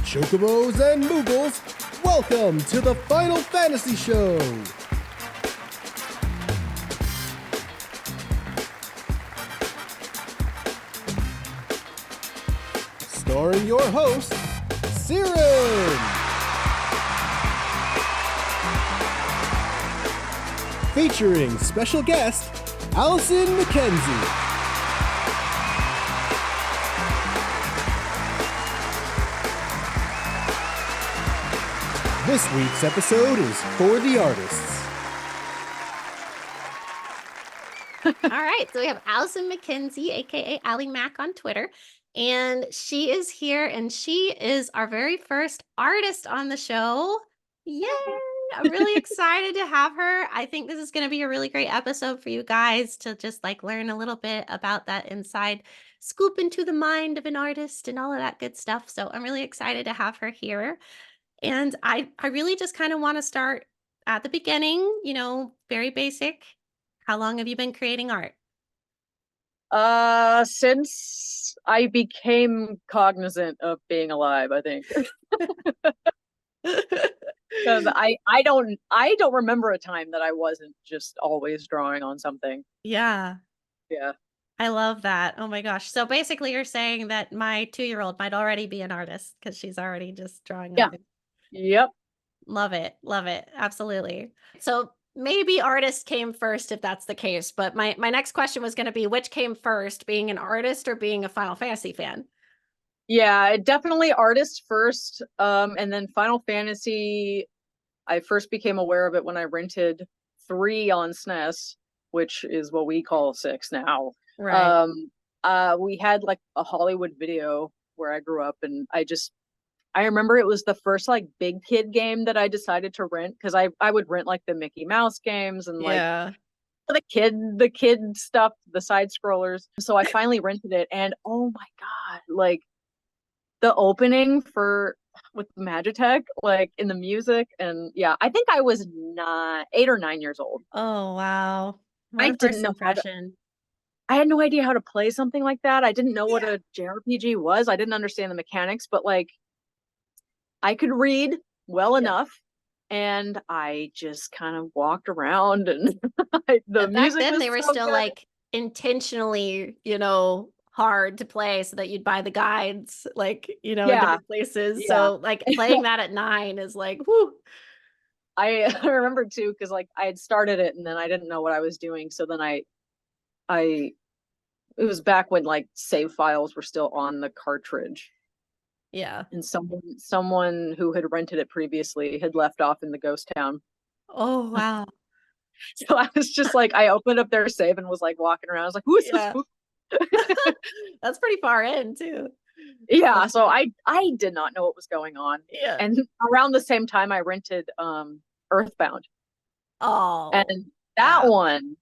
Chocobos and Moogles, welcome to the Final Fantasy Show! Starring your host, Siryn! Featuring special guest, Allison McKenzie. This week's episode is for the artists. All right, so we have Allison McKenzie, aka Allie Mac on Twitter, and she is here, and she is our very first artist on the show. Yay! I'm really excited to have her. I think this is going to be a really great episode for you guys to just like learn a little bit about that inside scoop into the mind of an artist and all of that good stuff. So I'm really excited to have her here. And I really just kind of want to start at the beginning, very basic. How long have you been creating art? Since I became cognizant of being alive, I think. Because I don't remember a time that I wasn't just always drawing on something. Yeah. Yeah. I love that. Oh my gosh. So basically you're saying that my 2-year-old might already be an artist because she's already just drawing. Yeah. Yep. Love it. Love it. Absolutely. So maybe artist came first if that's the case. But my next question was going to be, which came first, being an artist or being a Final Fantasy fan? Yeah, definitely artist first. And then Final Fantasy, I first became aware of it when I rented 3 on SNES, which is what we call 6 now. Right. We had like a Hollywood Video where I grew up, and I remember it was the first like big kid game that I decided to rent, because I would rent like the Mickey Mouse games and like the kid stuff, the side scrollers. So I finally rented it, and oh my god, like the opening with Magitech, like in the music, and yeah, I think I was 8 or 9 years old. Oh wow. I What a didn't first know impression. I had no idea how to play something like that. I didn't know what a JRPG was. I didn't understand the mechanics, but like I could read well enough, and I just kind of walked around, and the And back music then was they were so still good. like intentionally, hard to play so that you'd buy the guides, like, in different places. Yeah. So like playing that at 9 is like, whoo. I remember too, because like I had started it and then I didn't know what I was doing. So then it was back when like save files were still on the cartridge. Yeah. And someone who had rented it previously had left off in the ghost town. Oh wow. So I was just like, I opened up their save and was like walking around. I was like, who is this? That's pretty far in too. Yeah, so I did not know what was going on. Yeah. And around the same time I rented Earthbound. Oh. And that one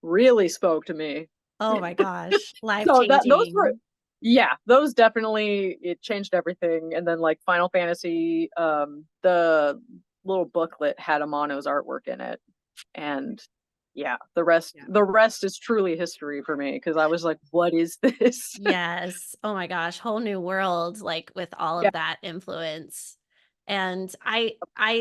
really spoke to me. Oh my gosh. Life So changing. those definitely, it changed everything. And then like Final Fantasy, the little booklet had Amano's artwork in it. And yeah, the rest is truly history for me, because I was like, what is this? Yes. Oh my gosh. Whole new world, like with all of that influence. And I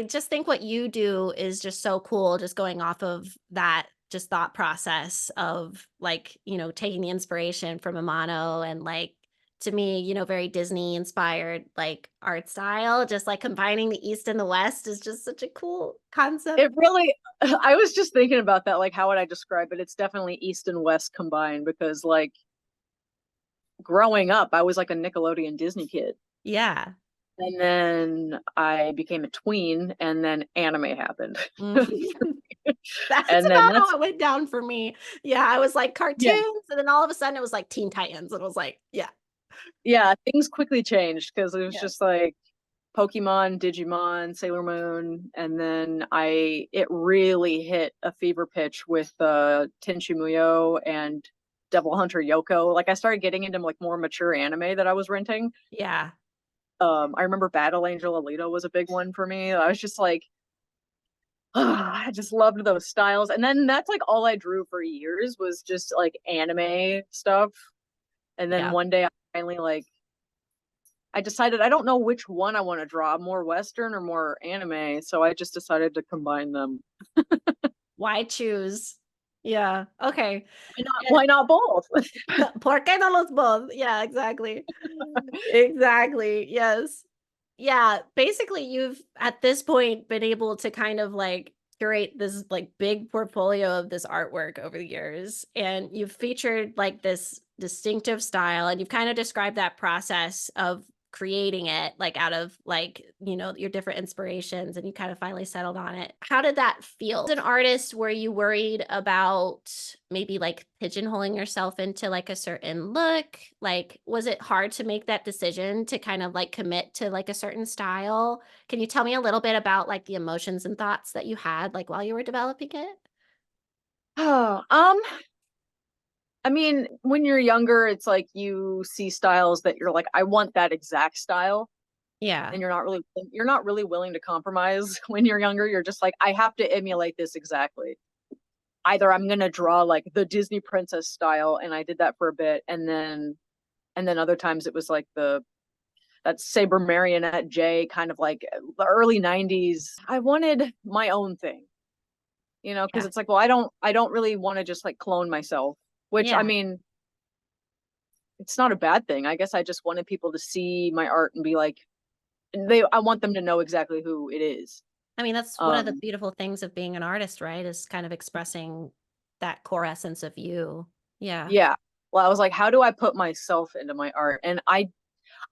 just think what you do is just so cool, just going off of that just thought process of like, taking the inspiration from Amano and like, to me, very Disney inspired like art style, just like combining the East and the West is just such a cool concept. It really, I was just thinking about that, like how would I describe it? It's definitely East and West combined, because like growing up I was like a Nickelodeon Disney kid. Yeah. And then I became a tween, and then anime happened. That's about how it went down for me. Yeah, I was like cartoons, and then all of a sudden it was like Teen Titans, and I was like, yeah, things quickly changed, because it was just like Pokemon, Digimon, Sailor Moon, and then it really hit a fever pitch with Tenchi Muyo and Devil Hunter Yoko. Like I started getting into like more mature anime that I was renting. Yeah. I remember Battle Angel Alita was a big one for me. I was just like, I just loved those styles. And then that's like all I drew for years was just like anime stuff. And then one day I finally like I decided I don't know which one I want to draw, more Western or more anime. So I just decided to combine them. Why choose? Yeah. Okay. Why not both? ¿Por qué no los dos? Yeah, exactly. Exactly. Yes. Yeah. Basically, you've at this point been able to kind of like curate this like big portfolio of this artwork over the years. And you've featured like this distinctive style, and you've kind of described that process of creating it like out of like your different inspirations, and you kind of finally settled on it. How did that feel as an artist? Were you worried about maybe like pigeonholing yourself into like a certain look? Like, was it hard to make that decision to kind of like commit to like a certain style? Can you tell me a little bit about like the emotions and thoughts that you had like while you were developing it? Oh, I mean, when you're younger, it's like you see styles that you're like, I want that exact style. Yeah. And you're not really willing to compromise when you're younger. You're just like, I have to emulate this exactly. Either I'm gonna draw like the Disney princess style, and I did that for a bit, and then other times it was like that Saber Marionette J kind of like the early 90s. I wanted my own thing, because Yeah. it's like, well, I don't really want to just like clone myself, which I Yeah. mean, it's not a bad thing. I guess I just wanted people to see my art and be like, I want them to know exactly who it is. I mean, that's one of the beautiful things of being an artist, right? Is kind of expressing that core essence of you. Yeah. Yeah. Well, I was like, how do I put myself into my art? And I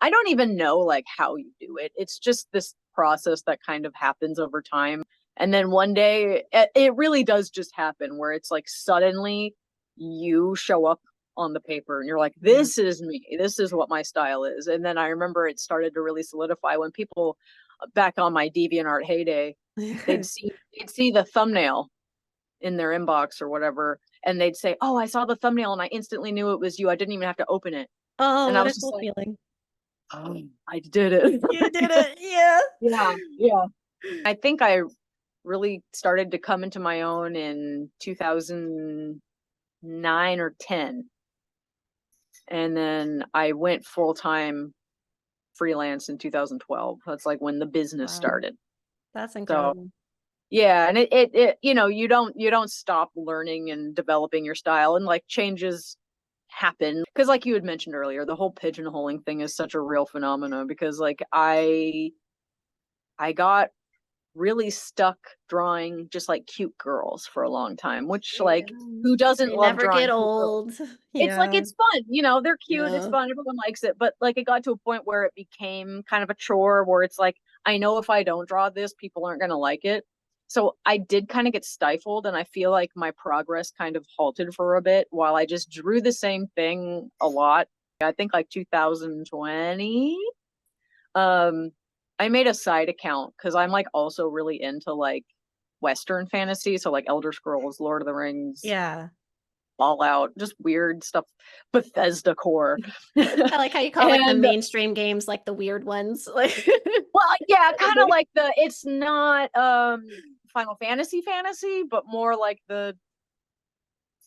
don't even know like how you do it. It's just this process that kind of happens over time. And then one day it really does just happen where it's like suddenly you show up on the paper and you're like, this is me. This is what my style is. And then I remember it started to really solidify when people back on my DeviantArt heyday, they'd see the thumbnail in their inbox or whatever, and they'd say, "Oh, I saw the thumbnail and I instantly knew it was you. I didn't even have to open it." Oh, And I what a was just cool like, feeling. "Oh, I did it." You did it. Yeah. Yeah, yeah. I think I really started to come into my own in 2009 or 10. And then I went full time freelance in 2012. That's like when the business Wow. started. That's So incredible. yeah, and it you don't stop learning and developing your style, and like changes happen because like you had mentioned earlier, the whole pigeonholing thing is such a real phenomenon because like I got really stuck drawing just like cute girls for a long time, which like who doesn't They love never drawing get cute girls? old. It's like Yeah. it's fun, they're cute, it's Yeah. fun, everyone likes it, but like it got to a point where it became kind of a chore where it's like I know if I don't draw this, people aren't going to like it. So I did kind of get stifled, and I feel like my progress kind of halted for a bit while I just drew the same thing a lot. I think like 2020, I made a side account because I'm like also really into like Western fantasy, so like Elder Scrolls, Lord of the Rings, Yeah. Fallout, just weird stuff, Bethesda core. I like how you call like the And mainstream games like the weird ones. Like well, yeah, kind of like it's not Final Fantasy, but more like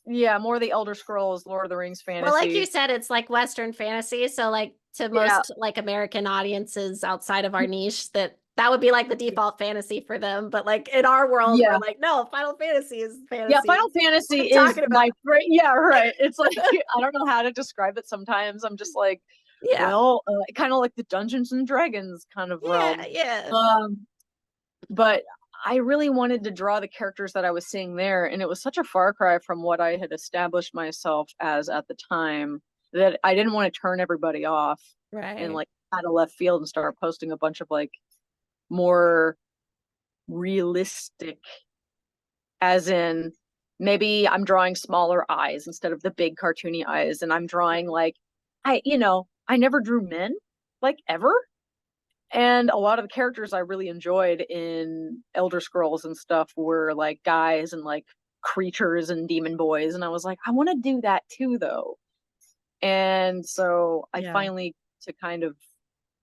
more the Elder Scrolls, Lord of the Rings well, like you fantasy. said, it's like Western fantasy. So like to Yeah, most like American audiences outside of our niche, that would be like the default fantasy for them. But like in our world, we're yeah. like, no, Final Fantasy is Yeah, fantasy. Final Fantasy What are you is talking about? my yeah, right. It's like I don't know how to describe it sometimes. I'm just like, Yeah. well, kind of like the Dungeons and Dragons kind of Yeah. realm. Yeah. But I really wanted to draw the characters that I was seeing there, and it was such a far cry from what I had established myself as at the time that I didn't want to turn everybody off and Right. like out of left field and start posting a bunch of like more realistic, as in maybe I'm drawing smaller eyes instead of the big cartoony eyes, and I'm drawing like I never drew men like ever. And a lot of the characters I really enjoyed in Elder Scrolls and stuff were like guys and like creatures and demon boys. And I was like, I want to do that too, though. And so I Yeah. finally to kind of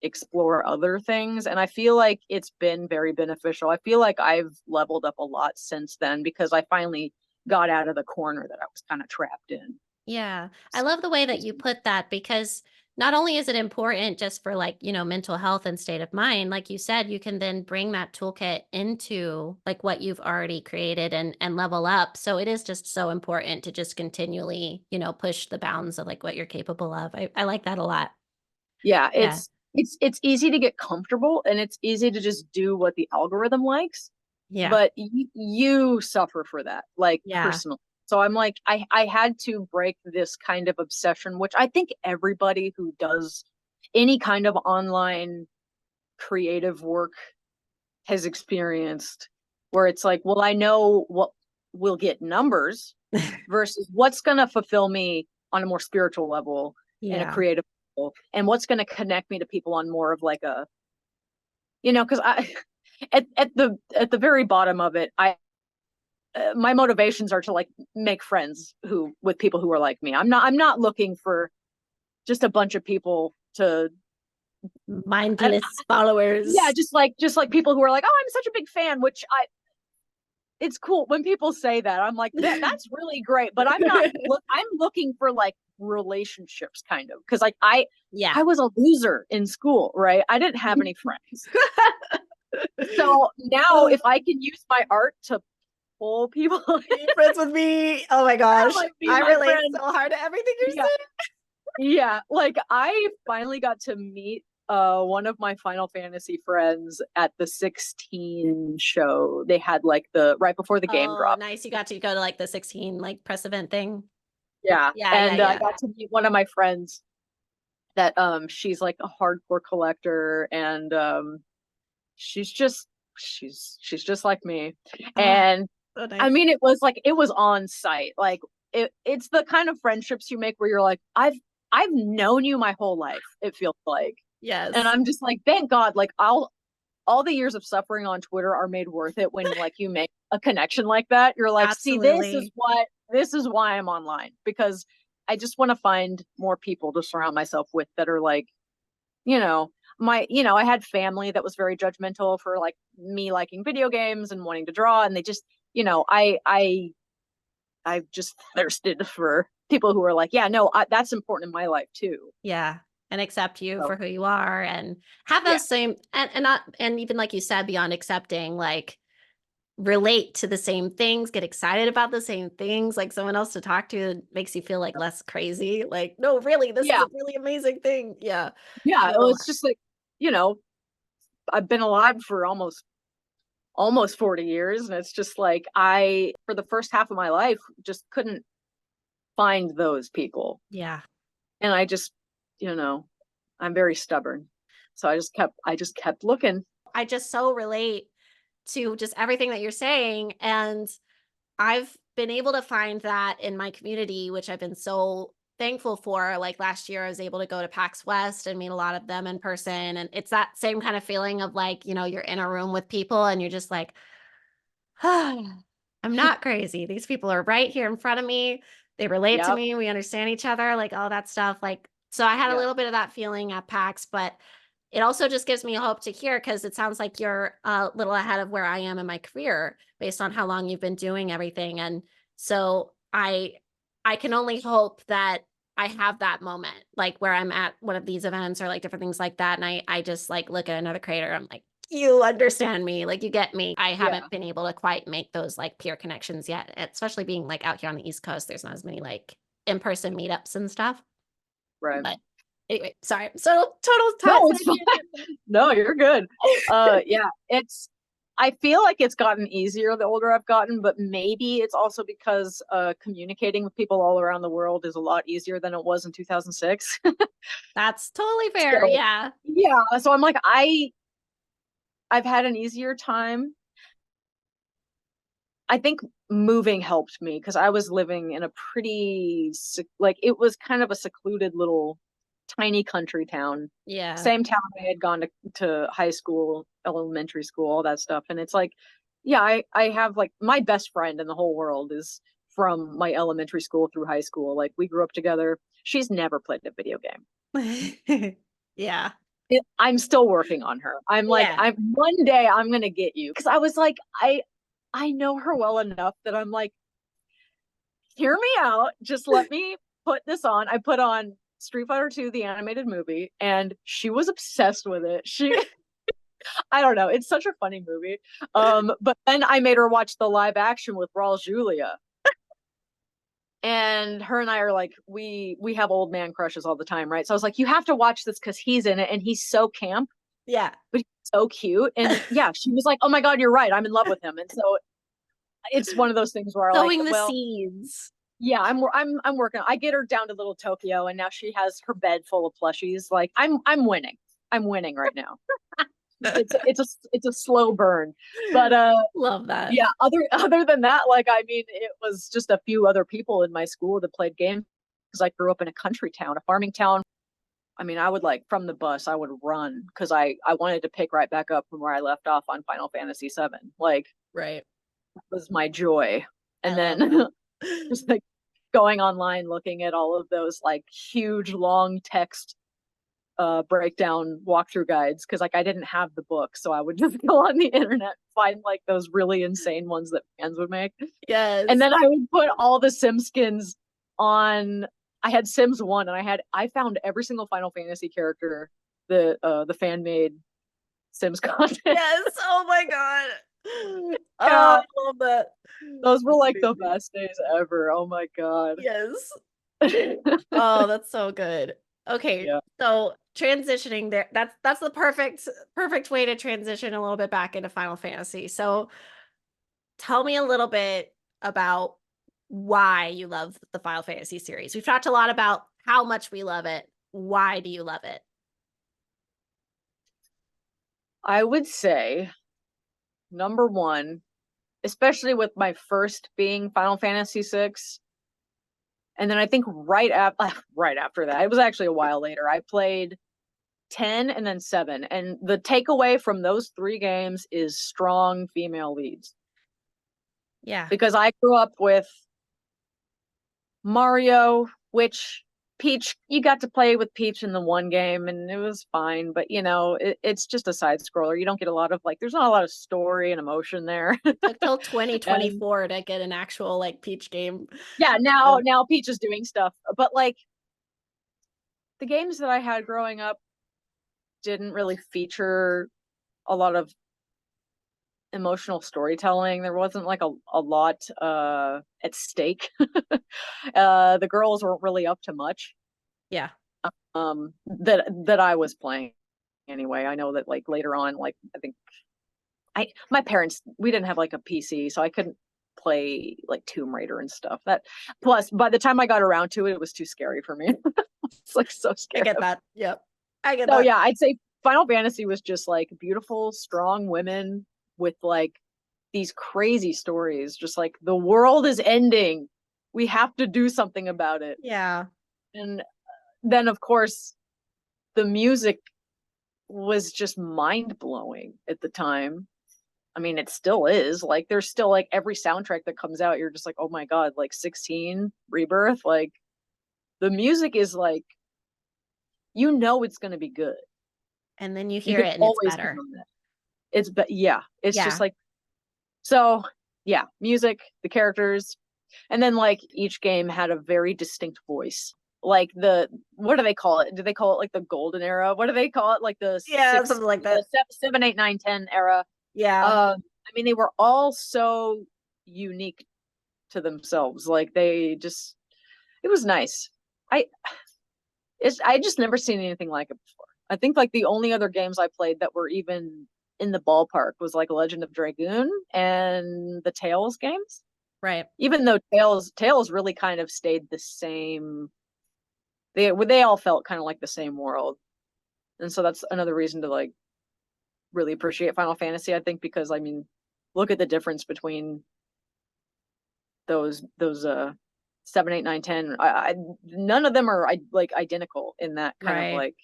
explore other things. And I feel like it's been very beneficial. I feel like I've leveled up a lot since then because I finally got out of the corner that I was kind of trapped in. Yeah. I love the way that you put that because not only is it important just for like, mental health and state of mind, like you said, you can then bring that toolkit into like what you've already created and level up. So it is just so important to just continually, push the bounds of like what you're capable of. I like that a lot. Yeah, Yeah. it's easy to get comfortable and it's easy to just do what the algorithm likes, Yeah. but you suffer for that, like Yeah. personally. So I'm like, I had to break this kind of obsession, which I think everybody who does any kind of online creative work has experienced, where it's like, well, I know what will get numbers versus what's going to fulfill me on a more spiritual level and a Yeah. creative level, and what's going to connect me to people on more of like a, because I at the very bottom of it, my motivations are to like make friends with people who are like me. I'm not looking for just a bunch of people to, Mindless followers. yeah, just like people who are like, oh, I'm such a big fan, which it's cool when people say that. I'm like, that's really great, but I'm looking for like relationships, kind of, because like Yeah. I was a loser in school, right? I didn't have any friends. So now if I can use my art to pull people Be friends with me. Oh my gosh. like, be I my relate friend. so hard to everything you're Yeah. saying. Yeah, like I finally got to meet one of my Final Fantasy friends at the 16 show. They had like the right before the game Oh, dropped. nice. You got to go to like the 16 like press event thing. Yeah. Yeah, And I yeah. got to meet one of my friends that she's like a hardcore collector, and she's just like me. And So nice. I mean, it was on site. Like it's the kind of friendships you make where you're like, I've known you my whole life, it feels like. Yes. And I'm just like, thank God, like all the years of suffering on Twitter are made worth it when like you make a connection like that. You're like, see, Absolutely. this is why I'm online, because I just want to find more people to surround myself with that are like, I had family that was very judgmental for like me liking video games and wanting to draw, and they just, I've just thirsted for people who are like, yeah, no, that's important in my life too. Yeah. And accept you So for who you are and have yeah, those same and not and even like you said, beyond accepting, like relate to the same things, get excited about the same things, like someone else to talk to makes you feel like less crazy. Like, no, really, this is yeah, a really amazing thing. Yeah. yeah. So It's just like, you know, I've been alive for almost 40 years, and it's just like I, for the first half of my life, just couldn't find those people. yeah. And I just, I'm very stubborn. So I just kept looking. I just so relate to just everything that you're saying. And I've been able to find that in my community, which I've been so thankful for. Like last year, I was able to go to PAX West and meet a lot of them in person. And it's that same kind of feeling of like, you're in a room with people and you're just like, I'm not crazy. These people are right here in front of me. They relate to Yep. me. We understand each other, like all that stuff. Like, so I had a Yeah. little bit of that feeling at PAX, but it also just gives me hope to hear because it sounds like you're a little ahead of where I am in my career based on how long you've been doing everything. And so I can only hope that I have that moment, like where I'm at one of these events or like different things like that. And I just like look at another creator. I'm like, you understand me, like you get me. I haven't been able to quite make those like peer connections yet, especially being like out here on the East Coast. There's not as many like in-person meetups and stuff. Right. But anyway, sorry. So total No, it's fine. No, you're good. Yeah, I feel like it's gotten easier the older I've gotten, but maybe it's also because communicating with people all around the world is a lot easier than it was in 2006. That's totally fair. So, Yeah. yeah, so I'm like, I've had an easier time. I think moving helped me because I was living in a pretty like it was kind of a secluded little tiny country town. Yeah. Same town I had gone to high school, elementary school, all that stuff. And it's like, yeah, I have like my best friend in the whole world is from my elementary school through high school. Like we grew up together. She's never played a video game. Yeah. I'm still working on her. I'm like, Yeah. one day I'm gonna get you. Cause I was like, I know her well enough that I'm like, hear me out. Just let me put this on. I put on Street Fighter 2, the animated movie, and she was obsessed with it. I don't know, it's such a funny movie. But then I made her watch the live action with Raul Julia. And her and I are like, we have old man crushes all the time, right? So I was like, you have to watch this because he's in it and he's so camp. Yeah. But he's so cute. And yeah, she was like, oh my God, you're right. I'm in love with him. And so it's one of those things where Sowing like, the well, seeds. yeah, I'm working. I get her down to little Tokyo and now she has her bed full of plushies. Like I'm winning. I'm winning right now. It's a slow burn. But love that. yeah, other than that, like I mean, it was just a few other people in my school that played games because I grew up in a country town, a farming town. I mean, I would like from the bus, I would run because I wanted to pick right back up from where I left off on Final Fantasy VII. Like, right, that was my joy. And then just like going online, looking at all of those like huge long text breakdown walkthrough guides because like I didn't have the book, so I would just go on the internet, find like those really insane ones that fans would make. Yes. And then I would put all the Sim skins on. I had Sims 1 and I found every single Final Fantasy character the fan made Sims content. Yes. Oh my God. Oh, Yeah. I love that. Those were like the best days ever. Oh my God. Yes. Oh, that's so good. Okay, Yeah. so transitioning there, that's the perfect way to transition a little bit back into Final Fantasy. So tell me a little bit about why you love the Final Fantasy series. We've talked a lot about how much we love it. Why do you love it? I would say number one, especially with my first being Final Fantasy VI, and then I think right after that, it was actually a while later, I played 10 and then 7. And the takeaway from those 3 games is strong female leads. Yeah. Because I grew up with Mario, which Peach, you got to play with Peach in the one game and it was fine, but you know, it's just a side scroller. You don't get a lot of like, there's not a lot of story and emotion there. It took till 2024 to get an actual like Peach game. Yeah, now Peach is doing stuff, but like the games that I had growing up didn't really feature a lot of emotional storytelling. There wasn't like a lot at stake. The girls weren't really up to much. Yeah. That I was playing anyway. I know that like later on, like I think my parents, we didn't have like a PC, so I couldn't play like Tomb Raider and stuff. That plus by the time I got around to it, it was too scary for me. It's like so scary. I get that. Yep. I get So that. yeah, I'd say Final Fantasy was just like beautiful, strong women with like these crazy stories. Just like the world is ending. We have to do something about it. Yeah. And then of course the music was just mind-blowing at the time. I mean, it still is. Like there's still like every soundtrack that comes out, you're just like, oh my God, like 16, Rebirth, like the music is like, you know it's gonna be good. And then you hear it and it's better. It's just like, so yeah, music, the characters, and then like each game had a very distinct voice. Like what do they call it? Do they call it like the golden era? What do they call it? Like the something like that. 7, 8, 9, 10 era. Yeah. I mean, they were all so unique to themselves. Like it was nice. I just never seen anything like it before. I think like the only other games I played that were even in the ballpark was like Legend of Dragoon and the Tales games. Right. Even though Tales really kind of stayed the same. They all felt kind of like the same world. And so that's another reason to like really appreciate Final Fantasy, I think, because I mean, look at the difference between those 7, 8, 9, 10. None of them are like identical in that kind of like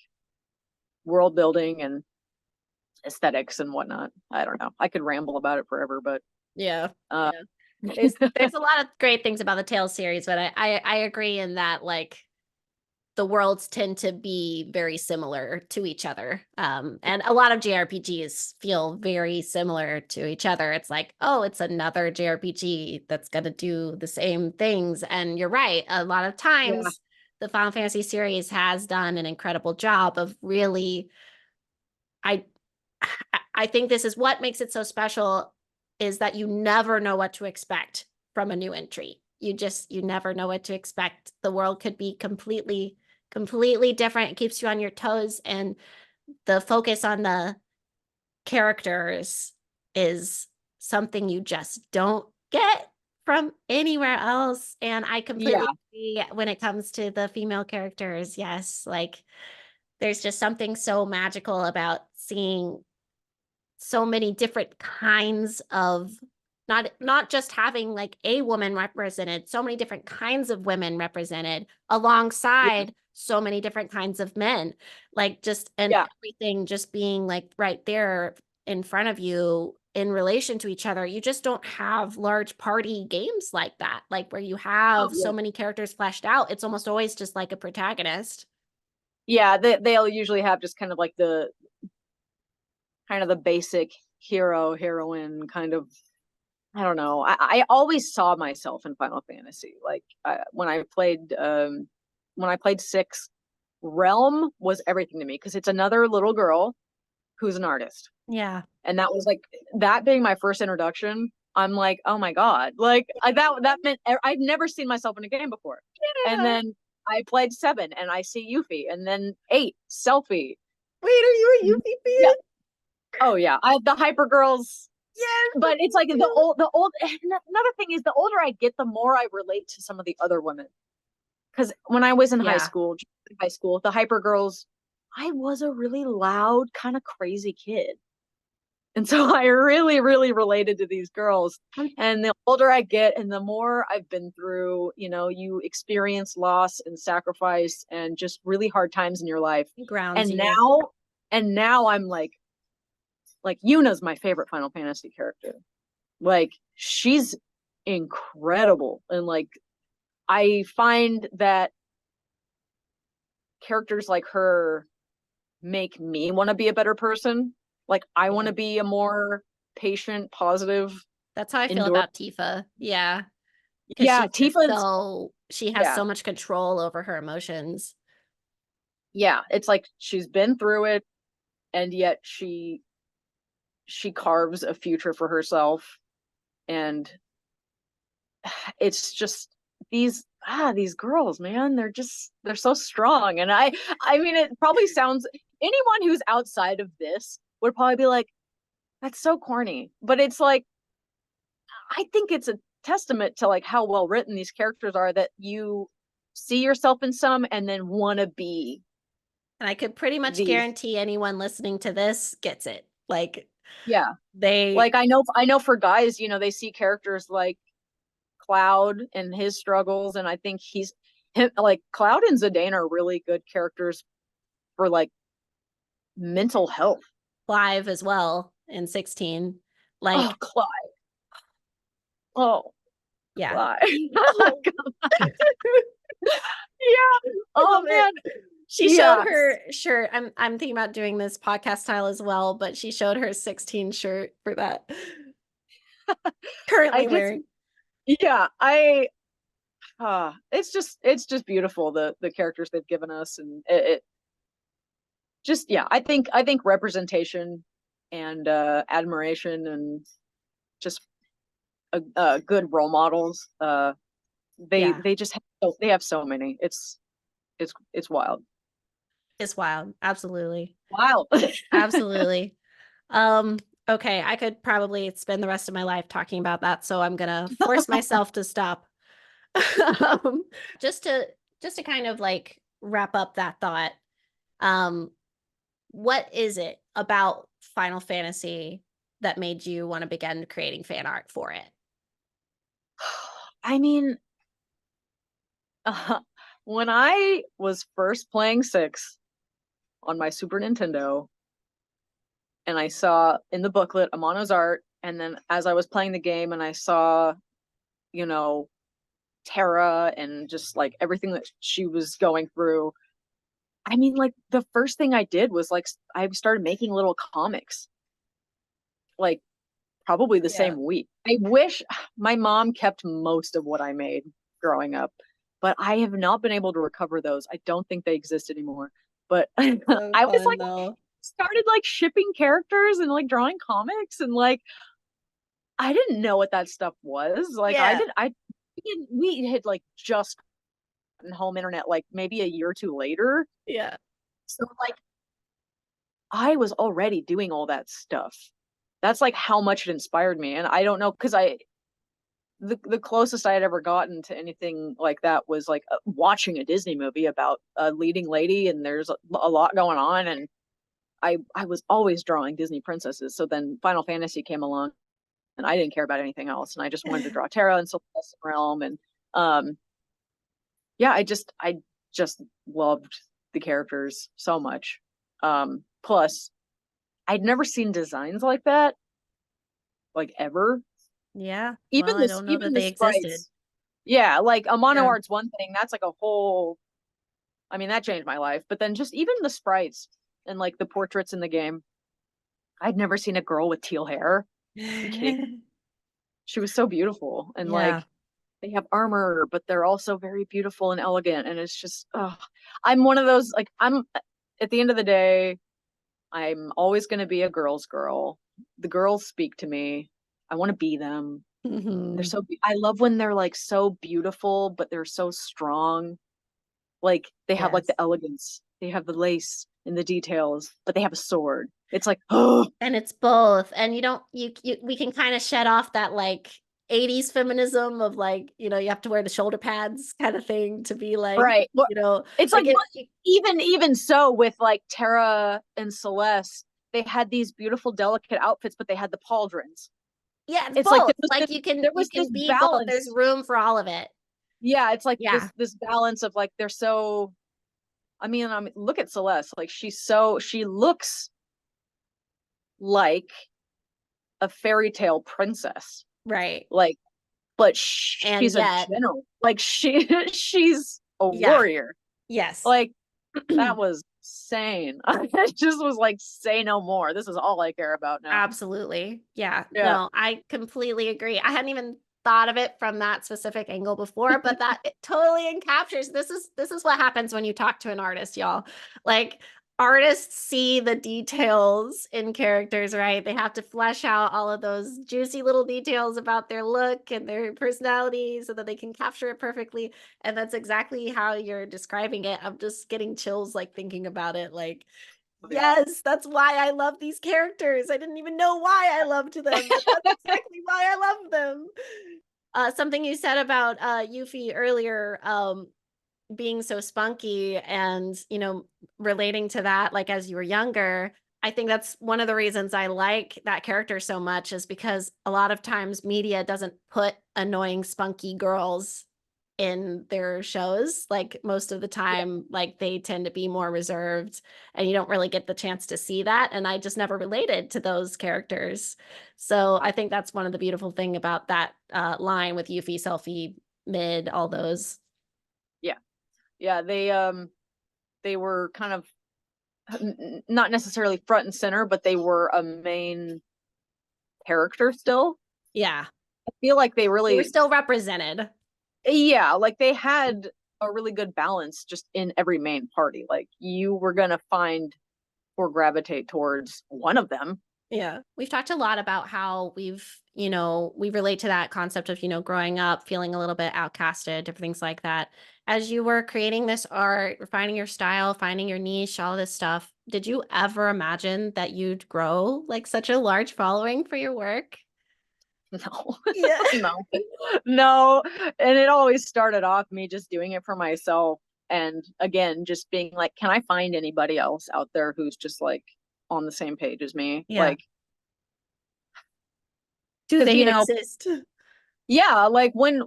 world building and aesthetics and whatnot. I don't know. I could ramble about it forever, but yeah. There's a lot of great things about the Tales series, but I agree in that like the worlds tend to be very similar to each other. And a lot of JRPGs feel very similar to each other. It's like, oh, it's another JRPG that's going to do the same things. And you're right. A lot of times the Final Fantasy series has done an incredible job of really, I think this is what makes it so special, is that you never know what to expect from a new entry. You never know what to expect. The world could be completely different. It keeps you on your toes, and the focus on the characters is something you just don't get from anywhere else. And I completely agree when it comes to the female characters. Yes, like there's just something so magical about seeing so many different kinds of, not just having like a woman represented, so many different kinds of women represented alongside so many different kinds of men, like just, and everything just being like right there in front of you in relation to each other. You just don't have large party games like that, like where you have so many characters fleshed out. It's almost always just like a protagonist. Yeah, they'll usually have just kind of like the basic hero, heroine kind of, I don't know. I always saw myself in Final Fantasy. Like when I played 6, Realm was everything to me because it's another little girl who's an artist. Yeah. And that was like, that being my first introduction, I'm like, oh my God. Like that meant I'd never seen myself in a game before. Yeah. And then I played 7 and I see Yuffie, and then 8, Selfie. Wait, are you a Yuffie fan? Yeah. Oh yeah. The Hyper Girls. Yes. But it's like the old another thing is, the older I get, the more I relate to some of the other women. Because when I was in high school, the Hyper Girls, I was a really loud, kind of crazy kid. And so I really, really related to these girls. And the older I get and the more I've been through, you experience loss and sacrifice and just really hard times in your life. And now I'm like Yuna's my favorite Final Fantasy character. Like, she's incredible. And like, I find that characters like her make me want to be a better person. Like, I want to be a more patient, positive. That's how I feel about Tifa. Yeah. Yeah, Tifa. She has so much control over her emotions. Yeah, it's like she's been through it, and yet she carves a future for herself. And it's just these girls, man, they're so strong. And I mean, it probably sounds, anyone who's outside of this would probably be like, that's so corny. But it's like, I think it's a testament to like how well written these characters are, that you see yourself in some and then want to be. And I could pretty much guarantee anyone listening to this gets it. Like, yeah, I know for guys, they see characters like Cloud and his struggles, and I think like Cloud and Zidane are really good characters for like mental health. Clive as well in 16. Like, Clive. Oh, yeah. Clive. Oh, God. Yeah. Oh man. She showed her shirt. I'm thinking about doing this podcast style as well, but she showed her 16 shirt for that. Currently wearing. Yeah, it's just beautiful, the characters they've given us, and it just, I think representation and admiration and just good role models. They just have so many. It's wild. It's wild. Absolutely. Wild. Absolutely. Okay, I could probably spend the rest of my life talking about that, so I'm gonna force myself to stop. Just to kind of like wrap up that thought, what is it about Final Fantasy that made you want to begin creating fan art for it? I mean, when I was first playing 6 on my Super Nintendo, and I saw in the booklet Amano's art, and then as I was playing the game and I saw, Terra and just like everything that she was going through, I mean, like, the first thing I did was like, I started making little comics, like probably the same week. I wish my mom kept most of what I made growing up, but I have not been able to recover those. I don't think they exist anymore. But I So was fun like though. started like shipping characters and like drawing comics, and like I didn't know what that stuff was. Like Yeah. we had like just gotten home internet like maybe a year or two later. Yeah. So like I was already doing all that stuff. That's like how much it inspired me. And I don't know, because the closest I had ever gotten to anything like that was like watching a Disney movie about a leading lady, and there's a lot going on, and I was always drawing Disney princesses. So then Final Fantasy came along, and I didn't care about anything else, and I just wanted to draw Terra and Celeste Realm, and yeah, I just loved the characters so much. Plus, I'd never seen designs like that, like ever. Yeah. Even Well, I don't know even that the they existed. sprites. Yeah, like a mono Yeah. art's one thing. That's like a whole. I mean, that changed my life. But then just even the sprites and like the portraits in the game, I'd never seen a girl with teal hair. Are you kidding? She was so beautiful, and like Yeah. they have armor, but they're also very beautiful and elegant. And it's just, I'm one of those, like, I'm at the end of the day, I'm always going to be a girl's girl. The girls speak to me. I want to be them. They're Mhm. so, I love when they're like so beautiful, but they're so strong. Like they have like Yes. the elegance, they have the lace and the details, but they have a sword. It's like, oh, And it's both. And you don't you we can kind of shed off that like 80s feminism of like, you have to wear the shoulder pads kind of thing to be like, right. Well, it's like, even so with like Terra and Celeste, they had these beautiful, delicate outfits, but they had the pauldrons. yeah, it's It's like both. Like there you was this can be both. There's balance. room for all of it. Yeah, it's like Yeah. this balance of like they're so. I mean, look at Celeste. Like she looks like a fairy tale princess. Right. Like, but And she's a yet, general. Like she's a yeah. warrior. Yes. Like that was insane. I just was like, say no more. This is all I care about now. Absolutely. Yeah. Yeah. No, I completely agree. I hadn't even thought of it from that specific angle before, but that it totally encaptures this is what happens when you talk to an artist, y'all. Like artists see the details in characters, right? They have to flesh out all of those juicy little details about their look and their personality so that they can capture it perfectly. And that's exactly how you're describing it. I'm just getting chills like thinking about it. Like Yeah. yes, that's why I love these characters. I didn't even know why I loved them, but that's exactly why I love them. Something you said about Yuffie earlier, being so spunky and, relating to that, like as you were younger. I think that's one of the reasons I like that character so much is because a lot of times media doesn't put annoying, spunky girls in their shows. Like most of the Yeah. time, like they tend to be more reserved and you don't really get the chance to see that. And I just never related to those characters. So I think that's one of the beautiful thing about that line with Yuffie, Selfie, Mid, all those. Yeah. Yeah. They were kind of not necessarily front and center, but they were a main character still. Yeah. I feel like they They were really, still represented. yeah, like they had a really good balance just in every main party. Like you were gonna find or gravitate towards one of them. Yeah. We've talked a lot about how we relate to that concept of, growing up, feeling a little bit outcasted, different things like that. As you were creating this art, finding your style, finding your niche, all this stuff, did you ever imagine that you'd grow like such a large following for your work? No, Yeah. no, no. And it always started off me just doing it for myself. And again, just being like, can I find anybody else out there who's just like on the same page as me? Yeah. Like, Do because they exist? yeah, like when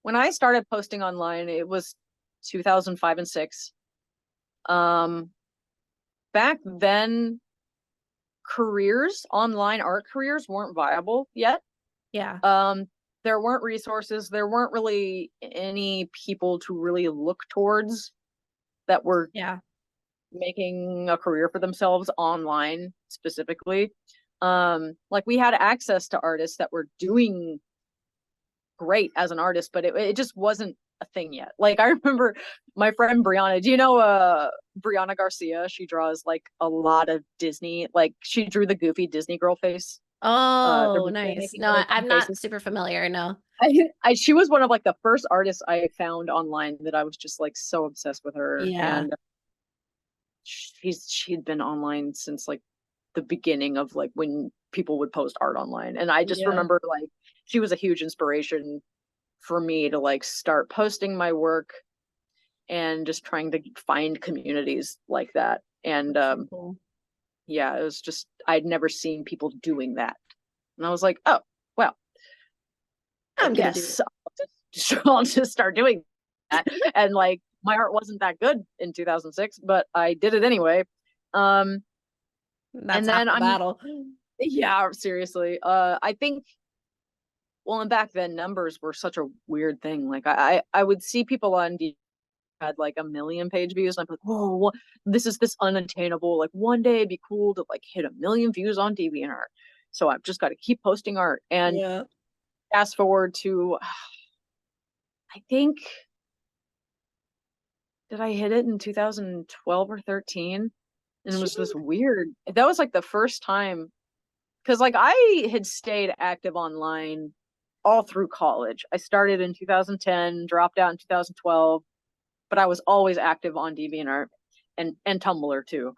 I started posting online, it was 2005 and 6. Um, back then, online art careers weren't viable yet. Yeah. There weren't resources. There weren't really any people to really look towards that were Yeah. making a career for themselves online specifically. Like we had access to artists that were doing great as an artist, but it just wasn't a thing yet. Like I remember my friend Brianna, do you know Brianna Garcia? She draws like a lot of Disney, like she drew the goofy Disney girl face. Oh, They're nice. making No, really I'm fun not faces. super familiar. No. She was one of like the first artists I found online that I was just like so obsessed with her. Yeah. And she'd been online since like the beginning of like when people would post art online. And I just remember like she was a huge inspiration for me to like start posting my work and just trying to find communities like that. And So cool. yeah, it was just I'd never seen people doing that. And I was like, oh, well, I'm gonna do it. yes, I'll just start doing that. And like my art wasn't that good in 2006, but I did it anyway. That's and then half the battle. Yeah, seriously. I think, well, and back then numbers were such a weird thing. Like I would see people on had like 1 million page views, and I'm like, whoa, this is this unattainable. Like one day it'd be cool to like hit 1 million views on DeviantArt. So I've just got to keep posting art. And fast forward to, I think, did I hit it in 2012 or 13? And it was this weird. That was like the first time, because like I had stayed active online all through college. I started in 2010, dropped out in 2012, but I was always active on DeviantArt and Tumblr too.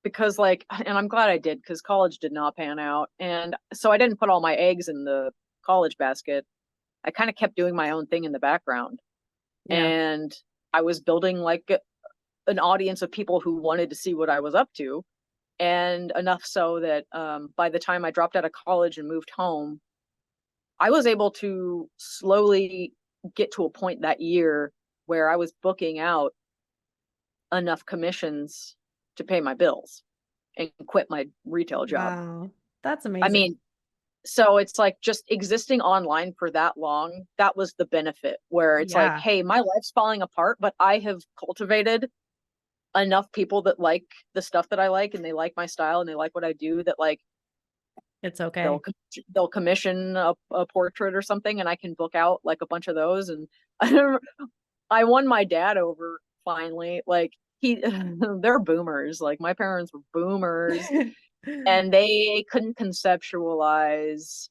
Because like, and I'm glad I did, because college did not pan out, and so I didn't put all my eggs in the college basket. I kind of kept doing my own thing in the background, and I was building like an audience of people who wanted to see what I was up to, and enough so that by the time I dropped out of college and moved home, I was able to slowly get to a point that year where I was booking out enough commissions to pay my bills and quit my retail job. Wow, that's amazing. I mean, so it's like just existing online for that long, that was the benefit, where it's like, hey, my life's falling apart, but I have cultivated enough people that like the stuff that I like, and they like my style, and they like what I do, that like it's okay. They'll commission a portrait or something, and I can book out like a bunch of those. And I won my dad over finally. Like they're boomers. Like my parents were boomers, and they couldn't conceptualize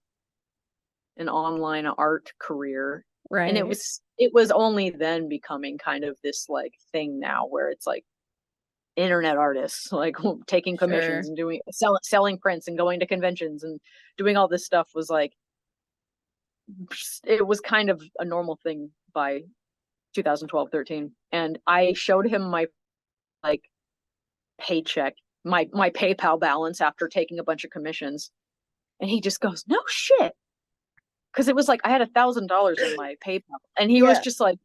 an online art career. Right. And it was only then becoming kind of this like thing now, where it's like internet artists like taking commissions and doing selling prints and going to conventions and doing all this stuff was like, it was kind of a normal thing by 2012-13. And I showed him my like paycheck, my PayPal balance after taking a bunch of commissions, and he just goes, no shit, because it was like I had $1,000 in my PayPal, and he was just like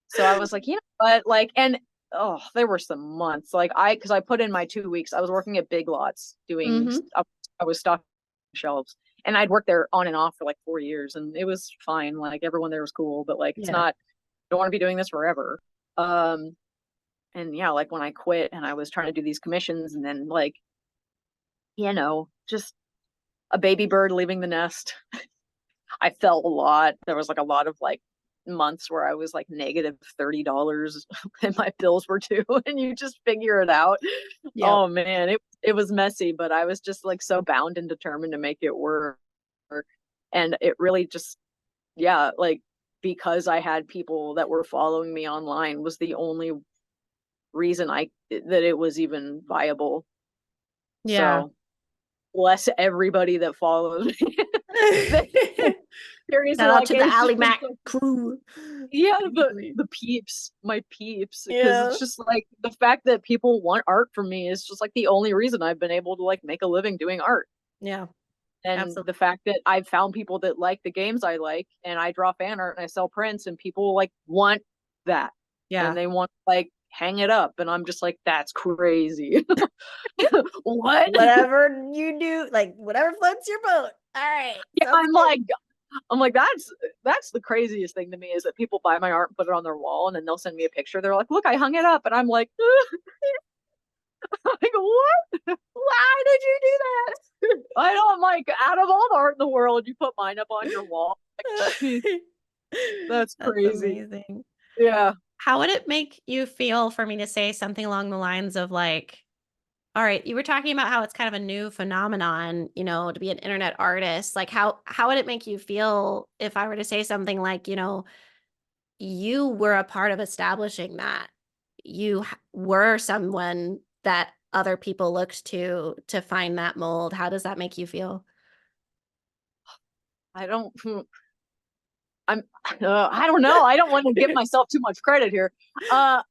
so I was like, you know what, like, and oh, there were some months like because I put in my 2 weeks. I was working at Big Lots doing I was stocking shelves, and I'd worked there on and off for like 4 years, and it was fine. Like everyone there was cool, but like it's not, don't want to be doing this forever. And yeah, like when I quit and I was trying to do these commissions, and then like, you know, just a baby bird leaving the nest. I felt a lot. There was like a lot of like months where I was like negative $30 and my bills were due, and you just figure it out. Oh man, it was messy, but I was just like so bound and determined to make it work. And it really just, like, because I had people that were following me online was the only reason that it was even viable. So bless everybody that followed me. Shout out to the Allie Mac crew. Yeah, the peeps, my peeps. Because it's just like the fact that people want art from me is just like the only reason I've been able to like make a living doing art. Yeah. And absolutely. the fact that I've found people that like the games I like, and I draw fan art and I sell prints, and people like want that. Yeah. And they want like hang it up, and I'm just like, that's crazy. What? Whatever you do, like whatever floats your boat. All right. Yeah, I'm like, that's the craziest thing to me, is that people buy my art and put it on their wall, and then they'll send me a picture. They're like, look, I hung it up, and I'm like, Like, what? Why did you do that? I don't like, out of all the art in the world, you put mine up on your wall. Like, geez, that's crazy. Amazing. Yeah. How would it make you feel for me to say something along the lines of like, all right, you were talking about how it's kind of a new phenomenon, to be an internet artist. Like how would it make you feel if I were to say something like, you were a part of establishing that. You were someone that other people looked to find that mold. How does that make you feel? I don't, I don't know. I don't want to give myself too much credit here. But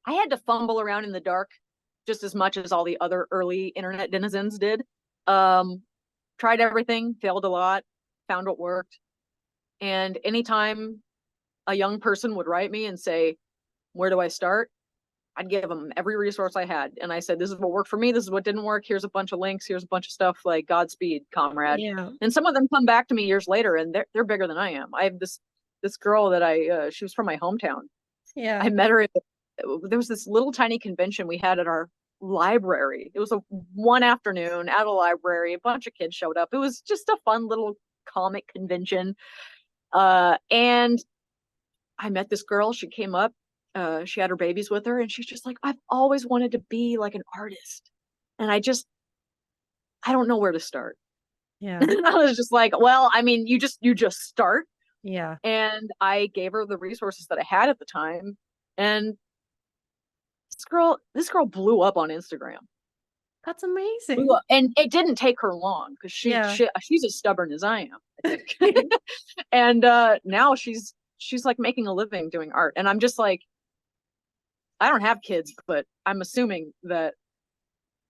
I had to fumble around in the dark just as much as all the other early internet denizens did. Tried everything, failed a lot, found what worked. And anytime a young person would write me and say, where do I start? I'd give them every resource I had. And I said, this is what worked for me. This is what didn't work. Here's a bunch of links. Here's a bunch of stuff, like Godspeed, comrade. Yeah. And some of them come back to me years later and they're bigger than I am. I have this girl that she was from my hometown. Yeah. I met her there was this little tiny convention we had at our library. It was a one afternoon at a library. A bunch of kids showed up. It was just a fun little comic convention. And I met this girl. She came up. She had her babies with her, and she's just like, I've always wanted to be like an artist, and I don't know where to start. Yeah. And I was just like, well, I mean, you just start. Yeah. And I gave her the resources that I had at the time, and this girl blew up on Instagram. That's amazing. And it didn't take her long because she's as stubborn as I am, I think. And now she's like making a living doing art. And I'm just like, I don't have kids, but I'm assuming that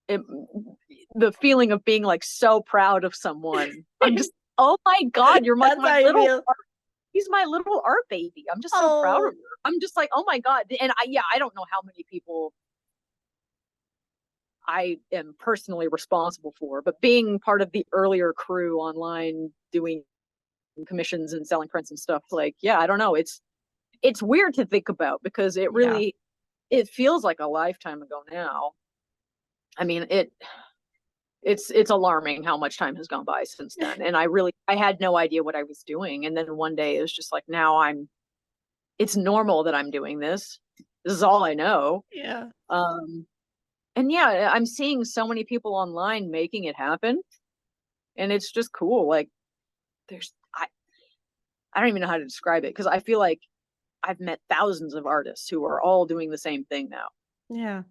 the feeling of being like so proud of someone, I'm just, oh my God, you're my little he's my little art baby. I'm just so proud of her. I'm just like, oh my God. And I don't know how many people I am personally responsible for, but being part of the earlier crew online doing commissions and selling prints and stuff, like, yeah, I don't know. It's weird to think about because it really, it feels like a lifetime ago now. I mean, it's alarming how much time has gone by since then. And I had no idea what I was doing. And then one day it was just like, now it's normal that I'm doing this. This is all I know. Yeah. And yeah, I'm seeing so many people online making it happen. And it's just cool. Like I don't even know how to describe it because I feel like I've met thousands of artists who are all doing the same thing now. Yeah.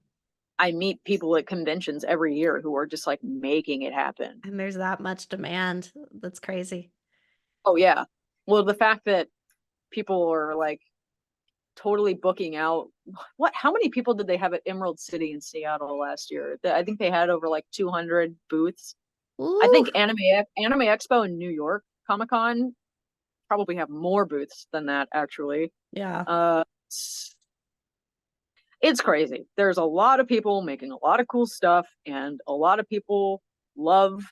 I meet people at conventions every year who are just like making it happen. And there's that much demand. That's crazy. Oh yeah. Well, the fact that people are like totally booking out. How many people did they have at Emerald City in Seattle last year? I think they had over like 200 booths. Ooh. I think Anime Expo in New York, Comic-Con, probably have more booths than that actually. Yeah. It's crazy. There's a lot of people making a lot of cool stuff, and a lot of people love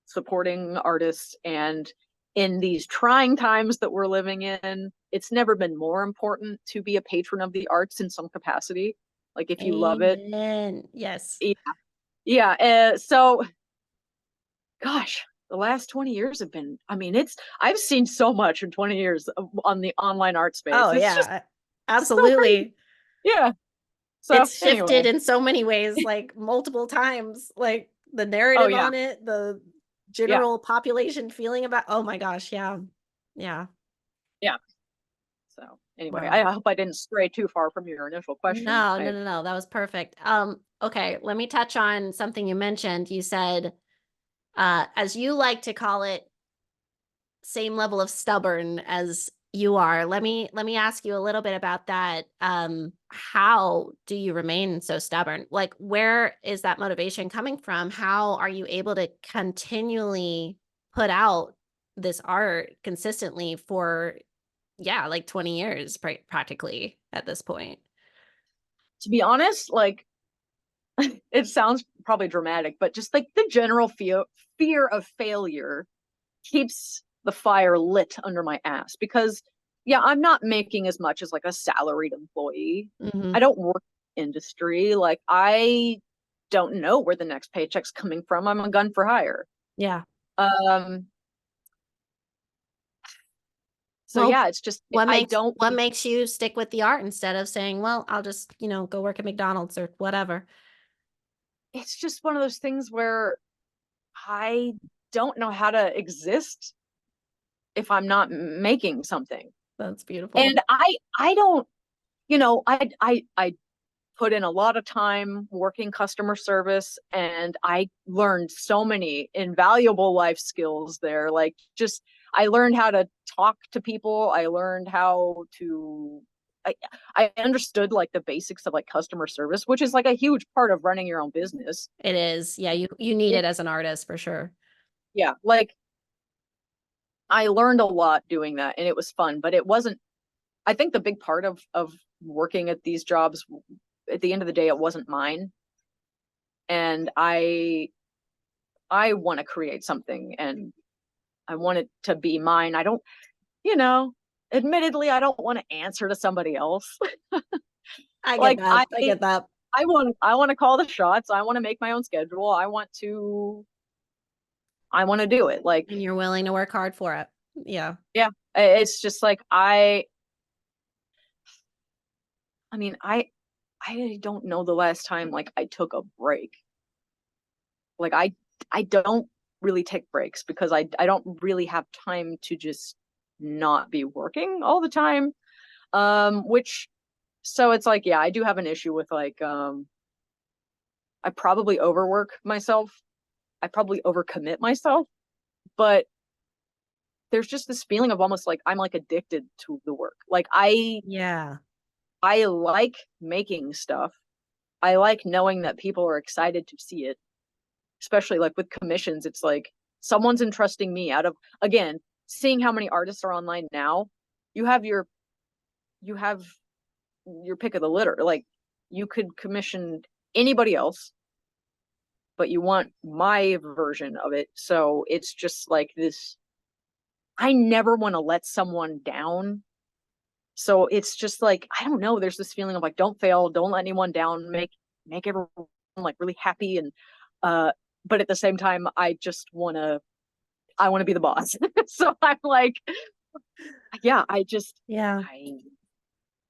supporting artists. And in these trying times that we're living in, it's never been more important to be a patron of the arts in some capacity. Like if you love it. Yes. Yeah. So, gosh, the last 20 years have been, I mean, I've seen so much in 20 years on the online art space. Oh, yeah, absolutely. Yeah. So it's shifted in so many ways, like multiple times, like the narrative on it, the general population feeling about, oh my gosh. Yeah. So anyway, I hope I didn't stray too far from your initial question. No. That was perfect. Okay. Let me touch on something you mentioned. You said, as you like to call it, same level of stubborn as you are. Let me ask you a little bit about that. How do you remain so stubborn? Like, where is that motivation coming from? How are you able to continually put out this art consistently for, like 20 years practically at this point? To be honest, like, it sounds probably dramatic, but just like the general fear of failure keeps the fire lit under my ass, because yeah, I'm not making as much as like a salaried employee. Hmm. I don't work in industry. Like I don't know where the next paycheck's coming from. I'm a gun for hire. Yeah. Um, so Well, yeah, it's just I don't what makes you stick with the art instead of saying, well, I'll just, go work at McDonald's or whatever. it's just one of those things where I don't know how to exist if I'm not making something. That's beautiful. And I don't, I put in a lot of time working customer service, and I learned so many invaluable life skills there. Like just I learned how to talk to people. I learned how to I understood like the basics of like customer service, which is like a huge part of running your own business. It is. Yeah, you need it as an artist for sure. Yeah, like I learned a lot doing that, and it was fun, but it wasn't, I think the big part of working at these jobs, at the end of the day, it wasn't mine. And I want to create something, and I want it to be mine. I don't, you know, admittedly, I don't want to answer to somebody else. I get Like that. I get that. I want to call the shots. I want to make my own schedule. I want to do it. Like, And you're willing to work hard for it. Yeah. yeah, it's just like I mean, I don't know the last time like I took a break. Like I don't really take breaks because I don't really have time to just not be working all the time. Which so it's like, yeah, I do have an issue with like I probably overwork myself. I probably overcommit myself, but there's just this feeling of almost like I'm like addicted to the work. Like Yeah. I like making stuff. I like knowing that people are excited to see it, especially like with commissions. It's like someone's entrusting me out of, again, seeing how many artists are online now. You have your you have your pick of the litter. Like you could commission anybody else, but you want my version of it. So it's just like this, I never want to let someone down. So it's just like, I don't know, there's this feeling of like, don't fail, don't let anyone down, make everyone like really happy. And but at the same time, I want to be the boss. So I'm like, yeah, Yeah.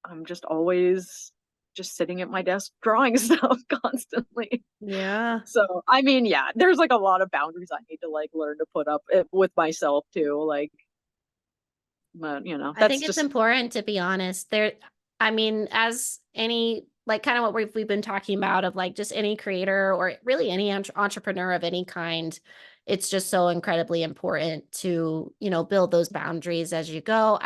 I'm just always just sitting at my desk drawing stuff constantly. Yeah. So I mean, yeah, there's like a lot of boundaries I need to like learn to put up with myself too. Like, but I that's think it's just important to be honest. I mean, as any, like kind of what we've been talking about of like just any creator or really any entrepreneur of any kind, it's just so incredibly important to, build those boundaries as you go.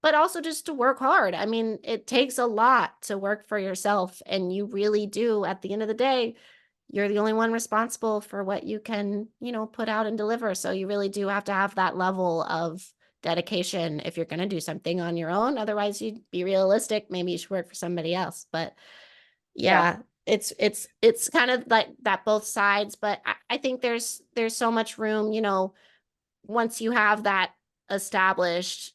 But also just to work hard. I mean, it takes a lot to work for yourself, and you really do. At the end of the day, you're the only one responsible for what you can, put out and deliver. So you really do have to have that level of dedication if you're going to do something on your own. Otherwise, you'd be realistic. Maybe you should work for somebody else. But yeah, yeah, it's kind of like that both sides. But I think there's so much room, once you have that established,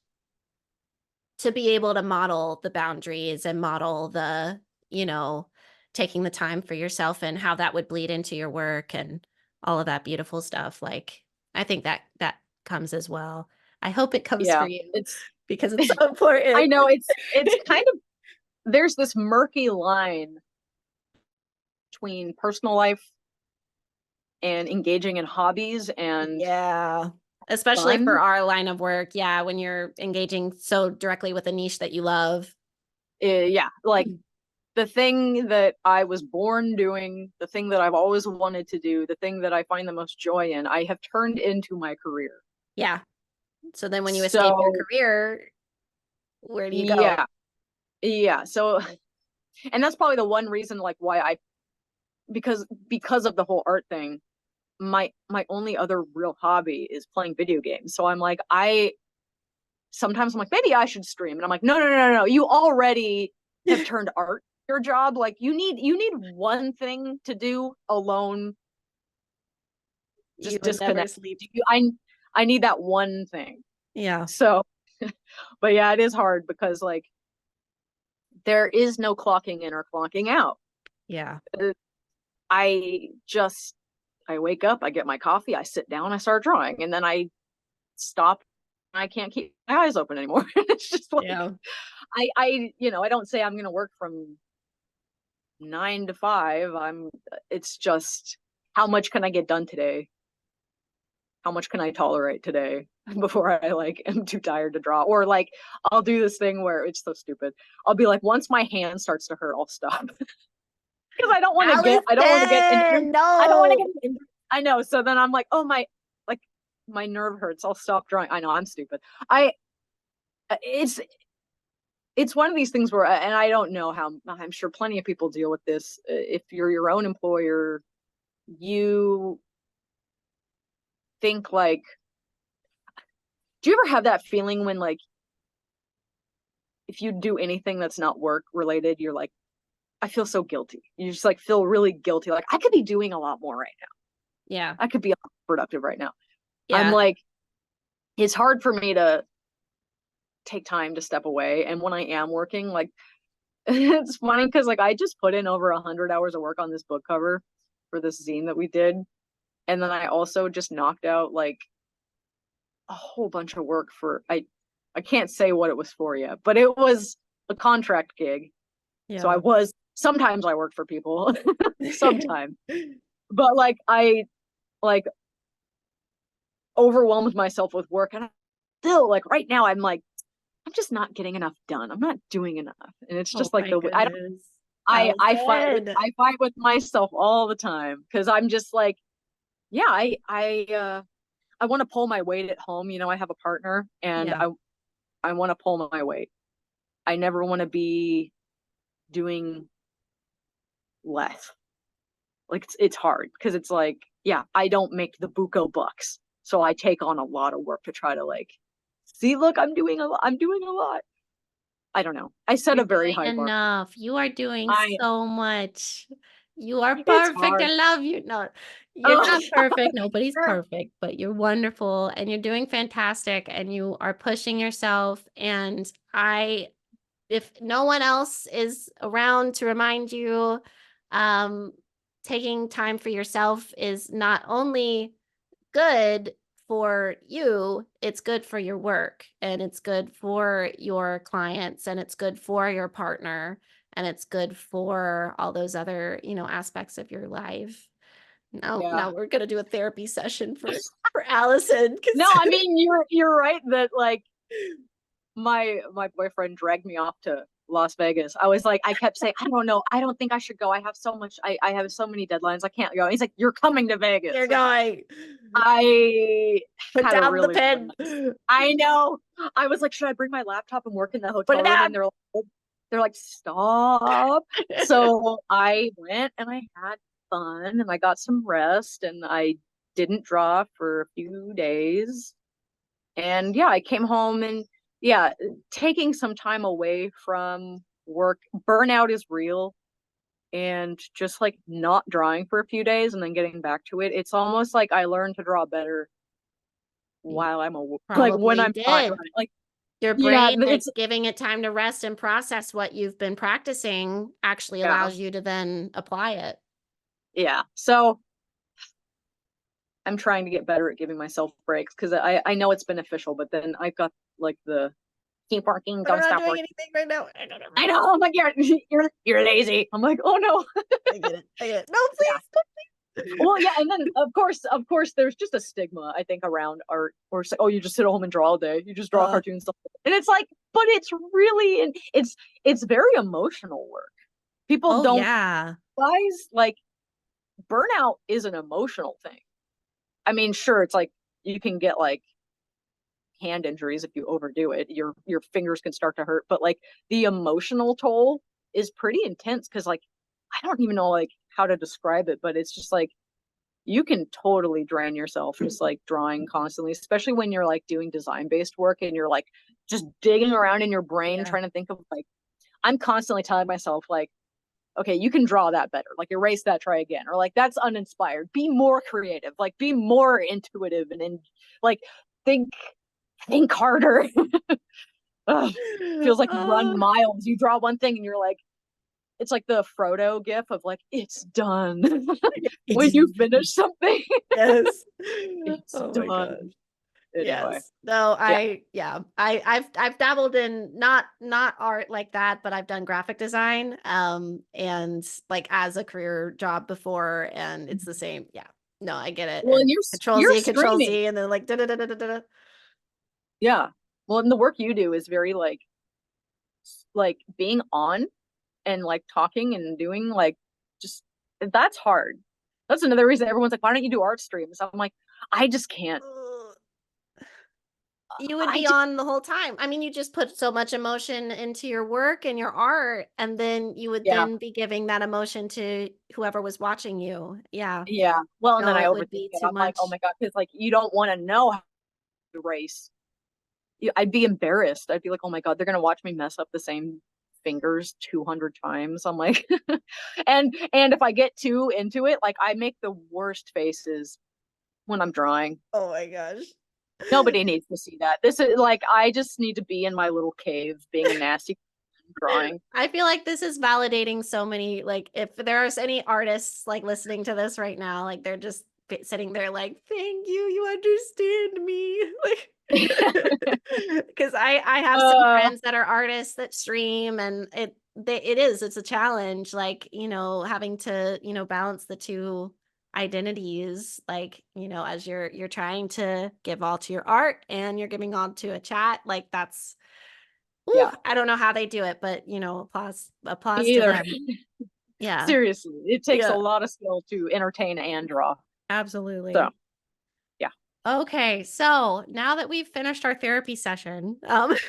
to be able to model the boundaries and model the, taking the time for yourself and how that would bleed into your work and all of that beautiful stuff. Like, I think that comes as well. I hope it comes for yeah. you It's because it's so important. I know it's kind of, there's this murky line between personal life and engaging in hobbies and Yeah. Especially for fun. our line of work. Yeah. When you're engaging so directly with a niche that you love. Yeah, like the thing that I was born doing, the thing that I've always wanted to do, the thing that I find the most joy in, I have turned into my career. Yeah. So then when you escape your So career, where do you go? yeah, yeah. So and that's probably the one reason like why I, because of the whole art thing, my only other real hobby is playing video games. So I'm like, sometimes I'm like, maybe I should stream. And I'm like, no. You already have turned art your job. Like you need one thing to do alone. You Just would never disconnect. sleep. I need that one thing. Yeah. So But yeah, it is hard because like there is no clocking in or clocking out. Yeah. I wake up, I get my coffee, I sit down, I start drawing, and then I stop. I can't keep my eyes open anymore. It's just like I I don't say I'm gonna work from 9 to 5. It's just how much can I get done today? How much can I tolerate today before I like am too tired to draw? Or like I'll do this thing where it's so stupid. I'll be like, once my hand starts to hurt, I'll stop. Because I don't want to get injured. No. I don't want to get injured. I know. So then I'm like, oh my nerve hurts. I'll stop drawing. I know I'm stupid. It's one of these things where, and I don't know how, I'm sure plenty of people deal with this. If you're your own employer, you think like, do you ever have that feeling when like, if you do anything that's not work related, you're like, I feel so guilty. You just like feel really guilty. Like I could be doing a lot more right now. Yeah. I could be productive right now. Yeah. I'm like, it's hard for me to take time to step away. And when I am working, like, it's funny because like I just put in over 100 hours of work on this book cover for this zine that we did. And then I also just knocked out like a whole bunch of work for, I can't say what it was for yet, but it was a contract gig. Yeah. So sometimes I worked for people, sometimes. But like I like overwhelmed myself with work, and I still like right now I'm like, I'm just not getting enough done. I'm not doing enough. And it's just like I fight with myself all the time because I'm just like, yeah, I want to pull my weight at home. You know, I have a partner and I want to pull my weight. I never want to be doing less. Like it's hard because it's like, yeah, I don't make the buco bucks. So I take on a lot of work to try to like, see, look, I'm doing a lot. I don't know. I set a very high bar. Enough. You are doing so much. You are It's perfect. hard. I love you. No, you're not perfect. Nobody's perfect, but you're wonderful and you're doing fantastic and you are pushing yourself. And if no one else is around to remind you, taking time for yourself is not only good for you, it's good for your work and it's good for your clients and it's good for your partner and it's good for all those other, aspects of your life. Now we're going to do a therapy session for Allison. No, I mean, you're right that like my boyfriend dragged me off to Las Vegas. I was like, I kept saying, I don't know. I don't think I should go. I have so much. I have so many deadlines. I can't go. He's like, you're coming to Vegas. You're going. I put down really the pen. I know. I was like, should I bring my laptop and work in the hotel room? And they're like, stop. So I went and I had fun and I got some rest and I didn't draw for a few days. And yeah, I came home and yeah, taking some time away from work. Burnout is real. And just like not drawing for a few days and then getting back to it. It's almost like I learned to draw better while I'm like when I'm not, like your brain it's giving it time to rest and process what you've been practicing actually allows you to then apply it. Yeah. So I'm trying to get better at giving myself breaks because I know it's beneficial, but then I've got like the keep working, don't stop working. Anything right now. I know. I'm like, you're lazy. I'm like, oh no. I get it. No, please. Well, yeah, and then of course, there's just a stigma I think around art, or say, oh, you just sit at home and draw all day. You just draw cartoon stuff, and it's like, but it's really, it's very emotional work. People don't realize like burnout is an emotional thing. I mean, sure, it's like you can get like hand injuries if you overdo it. Your fingers can start to hurt, but like the emotional toll is pretty intense because like I don't even know like how to describe it, but it's just like you can totally drain yourself just like drawing constantly, especially when you're like doing design based work and you're like just digging around in your brain trying to think of like, I'm constantly telling myself like, okay, you can draw that better, like erase that, try again, or like that's uninspired, be more creative, like be more intuitive and like think harder. ugh, feels like you run Oh, miles. You draw one thing and you're like, it's like the Frodo gif of like, it's done. When it's you finish something, yes. it's Oh my gosh. done. Anyway, Yes. No, yeah, I've dabbled in not art like that, but I've done graphic design and like as a career job before, and it's the same. Yeah. No, I get it. well, and And you're control streaming. Z and then like da da da da da da. Yeah, well, and the work you do is very like being on and like talking and doing like just that's hard. That's another reason everyone's like, why don't you do art streams? I'm like, I just can't. Ugh. You would I be just on the whole time. I mean, you just put so much emotion into your work and your art, and then you would yeah, then be giving that emotion to whoever was watching you. Yeah. yeah. Well, and then No, I it would overthink be it. too I'm like, oh much. my God, because like you don't want to know how to race. I'd be embarrassed. I'd be like, oh my God, they're gonna watch me mess up the same fingers 200 times. I'm like, and if I get too into it, like I make the worst faces when I'm drawing. Oh my gosh. Nobody needs to see that. This is like I just need to be in my little cave being a nasty drawing. I feel like this is validating so many, like if there's any artists like listening to this right now, like they're just sitting there like, thank you, you understand me. Like because I have some uh friends that are artists that stream and it's a challenge, like, having to, balance the two identities, like, as you're trying to give all to your art and you're giving all to a chat, like that's ooh, yeah, I don't know how they do it, but applause to either. them. Yeah. Seriously, it takes a Yeah, lot of skill to entertain and draw. So absolutely. yeah. Okay, so now that we've finished our therapy session, that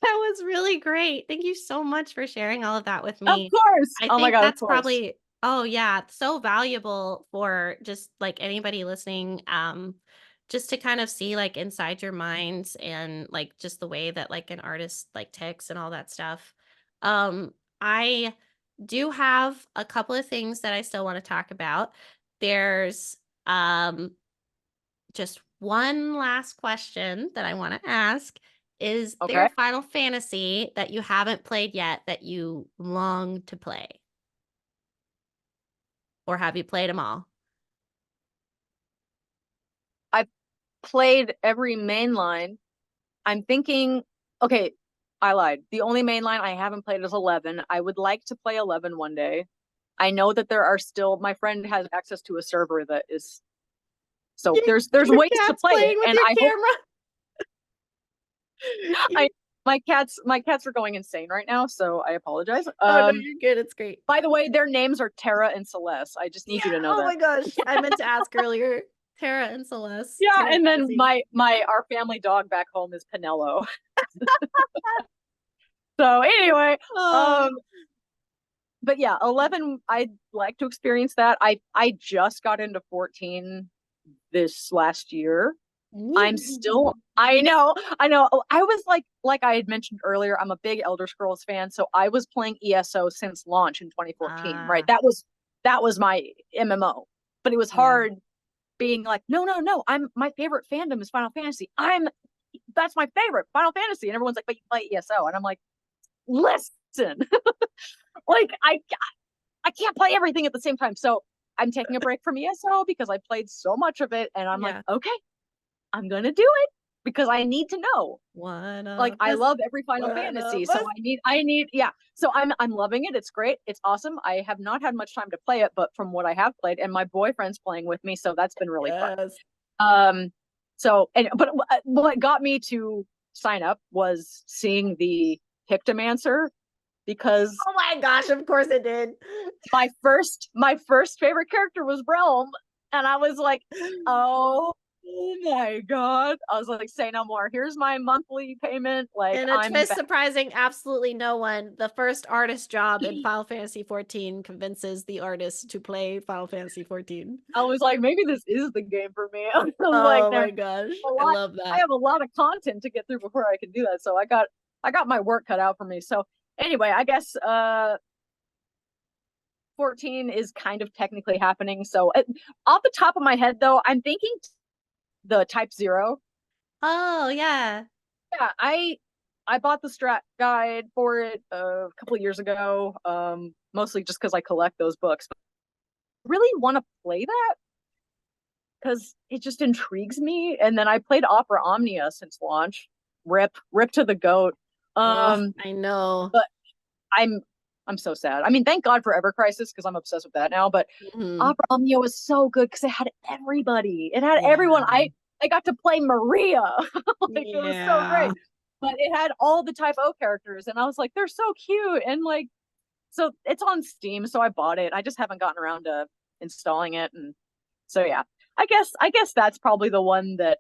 was really great. Thank you so much for sharing all of that with Of me. course. I Oh my think God, of that's course. probably oh yeah, so valuable for just like anybody listening, just to kind of see like inside your minds and like just the way that like an artist like ticks and all that stuff. I do have a couple of things that I still want to talk about. There's um just one last question that I want to ask. Is there Okay. a Final Fantasy that you haven't played yet that you long to play? Or have you played them all? I've played every main line. I'm thinking, okay, I lied. The only main line I haven't played is 11. I would like to play 11 one day. I know that there are still, my friend has access to a server that is, so Your there's your ways to cat's play it. playing with And your I hope camera. I, You- my cats are going insane right now. So I apologize. oh no, you're good. It's great. By the way, their names are Tara and Celeste. I just need Yeah. you to know Oh that. my gosh. I meant to ask earlier. Tara and Celeste. Yeah. Tara And then Rising. our family dog back home is Pinello. So anyway, Oh. um, but yeah, 11, I'd like to experience that. I just got into 14 this last year. I'm still I know. I was like I had mentioned earlier, I'm a big Elder Scrolls fan, so I was playing ESO since launch in 2014, right? Ah, That was my MMO. But it was yeah. hard being like, no, no, no, I'm my favorite fandom is Final Fantasy. That's my favorite, Final Fantasy. And everyone's like, but you play ESO. And I'm like, listen, like I can't play everything at the same time. So I'm taking a break from ESO because I played so much of it. And I'm like, Yeah. okay, I'm gonna do it because I need to know. One Like of I us. love every Final One Fantasy, of so us. I need yeah. So I'm loving it. It's great. It's awesome. I have not had much time to play it, but from what I have played, and my boyfriend's playing with me, so that's been really fun. Yes. So and but what got me to sign up was seeing the Pictomancer because Oh my gosh, of course it did. my first favorite character was Realm, and I was like, oh my God. I was like, say no more. Here's my monthly payment. Like In a I'm twist back. surprising absolutely no one, the first artist job in Final Fantasy 14 convinces the artist to play Final Fantasy 14. I was like, maybe this is the game for me. I was like, Oh there's my gosh, a I lot. love I that. have a lot of content to get through before I can do that. So I got my work cut out for me. So anyway, I guess 14 is kind of technically happening. So off the top of my head though, I'm thinking the Type 0. Oh yeah. Yeah, I bought the strat guide for it a couple of years ago, mostly just because I collect those books. But I really want to play that because it just intrigues me. And then I played Opera Omnia since launch. Rip to the goat. Oh, I know. But I'm so sad. I mean, thank God for Ever Crisis because I'm obsessed with that now. But Opera Omnia was so good because it had everybody. It had everyone. I got to play Maria. Like it was so great. But it had all the Type O characters, and I was like, they're so cute. And like, so it's on Steam, so I bought it. I just haven't gotten around to installing it, and so yeah. I guess that's probably the one that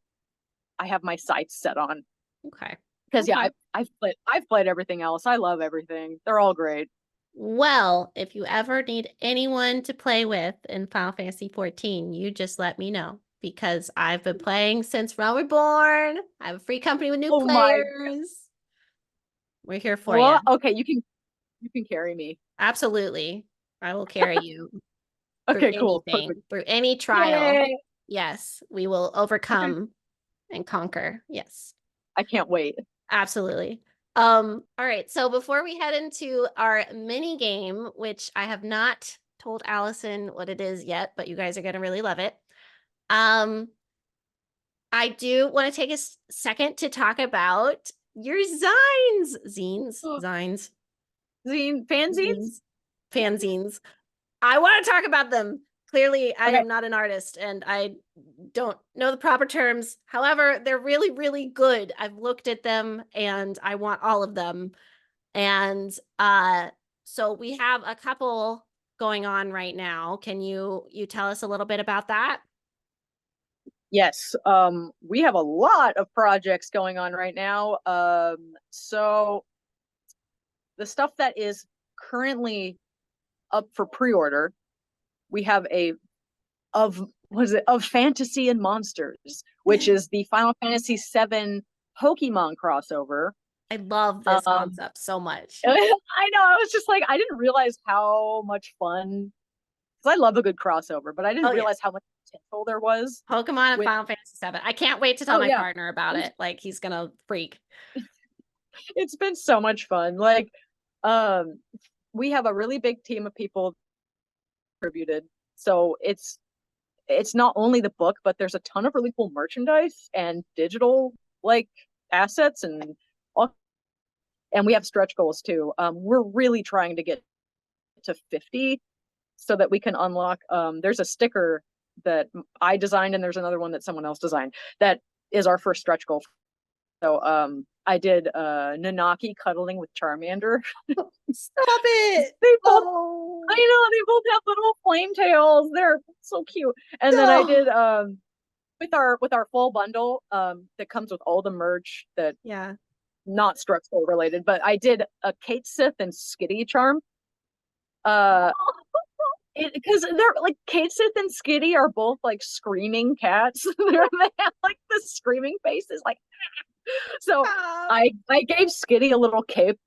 I have my sights set on. Okay. Because yeah, I've played everything else. I love everything. They're all great. Well, if you ever need anyone to play with in Final Fantasy 14, you just let me know because I've been playing since Realm Reborn. I have a free company with new players. We're here for you. Okay, you can carry me. Absolutely. I will carry you. Okay, cool. Through any trial. Yay. Yes, we will overcome and conquer. Yes. I can't wait. Absolutely. All right. So before we head into our mini game, which I have not told Allison what it is yet, but you guys are going to really love it. I do want to take a second to talk about your zines. Fanzines. I want to talk about them. Clearly, I am not an artist and I don't know the proper terms. However, they're really, really good. I've looked at them and I want all of them. And so we have a couple going on right now. Can you tell us a little bit about that? Yes, we have a lot of projects going on right now. So the stuff that is currently up for pre-order, we have of Fantasy and Monsters, which is the Final Fantasy VII Pokemon crossover. I love this concept so much. I know. I was just like, I didn't realize how much fun, because I love a good crossover, but I didn't realize how much potential there was. Pokemon and Final Fantasy VII. I can't wait to tell my partner about it. Like, he's gonna freak. It's been so much fun. Like, we have a really big team of people contributed. So it's not only the book, but there's a ton of really cool merchandise and digital like assets and we have stretch goals too. We're really trying to get to 50 so that we can unlock. There's a sticker that I designed and there's another one that someone else designed that is our first stretch goal. So I did Nanaki cuddling with Charmander. Stop it! I know, they both have little flame tails. They're so cute. And then I did with our full bundle that comes with all the merch that not stretch goal related, but I did a Kate Sith and Skitty charm. Because they're like Kate Sith and Skitty are both like screaming cats. They have like the screaming faces, like. So I gave Skitty a little cape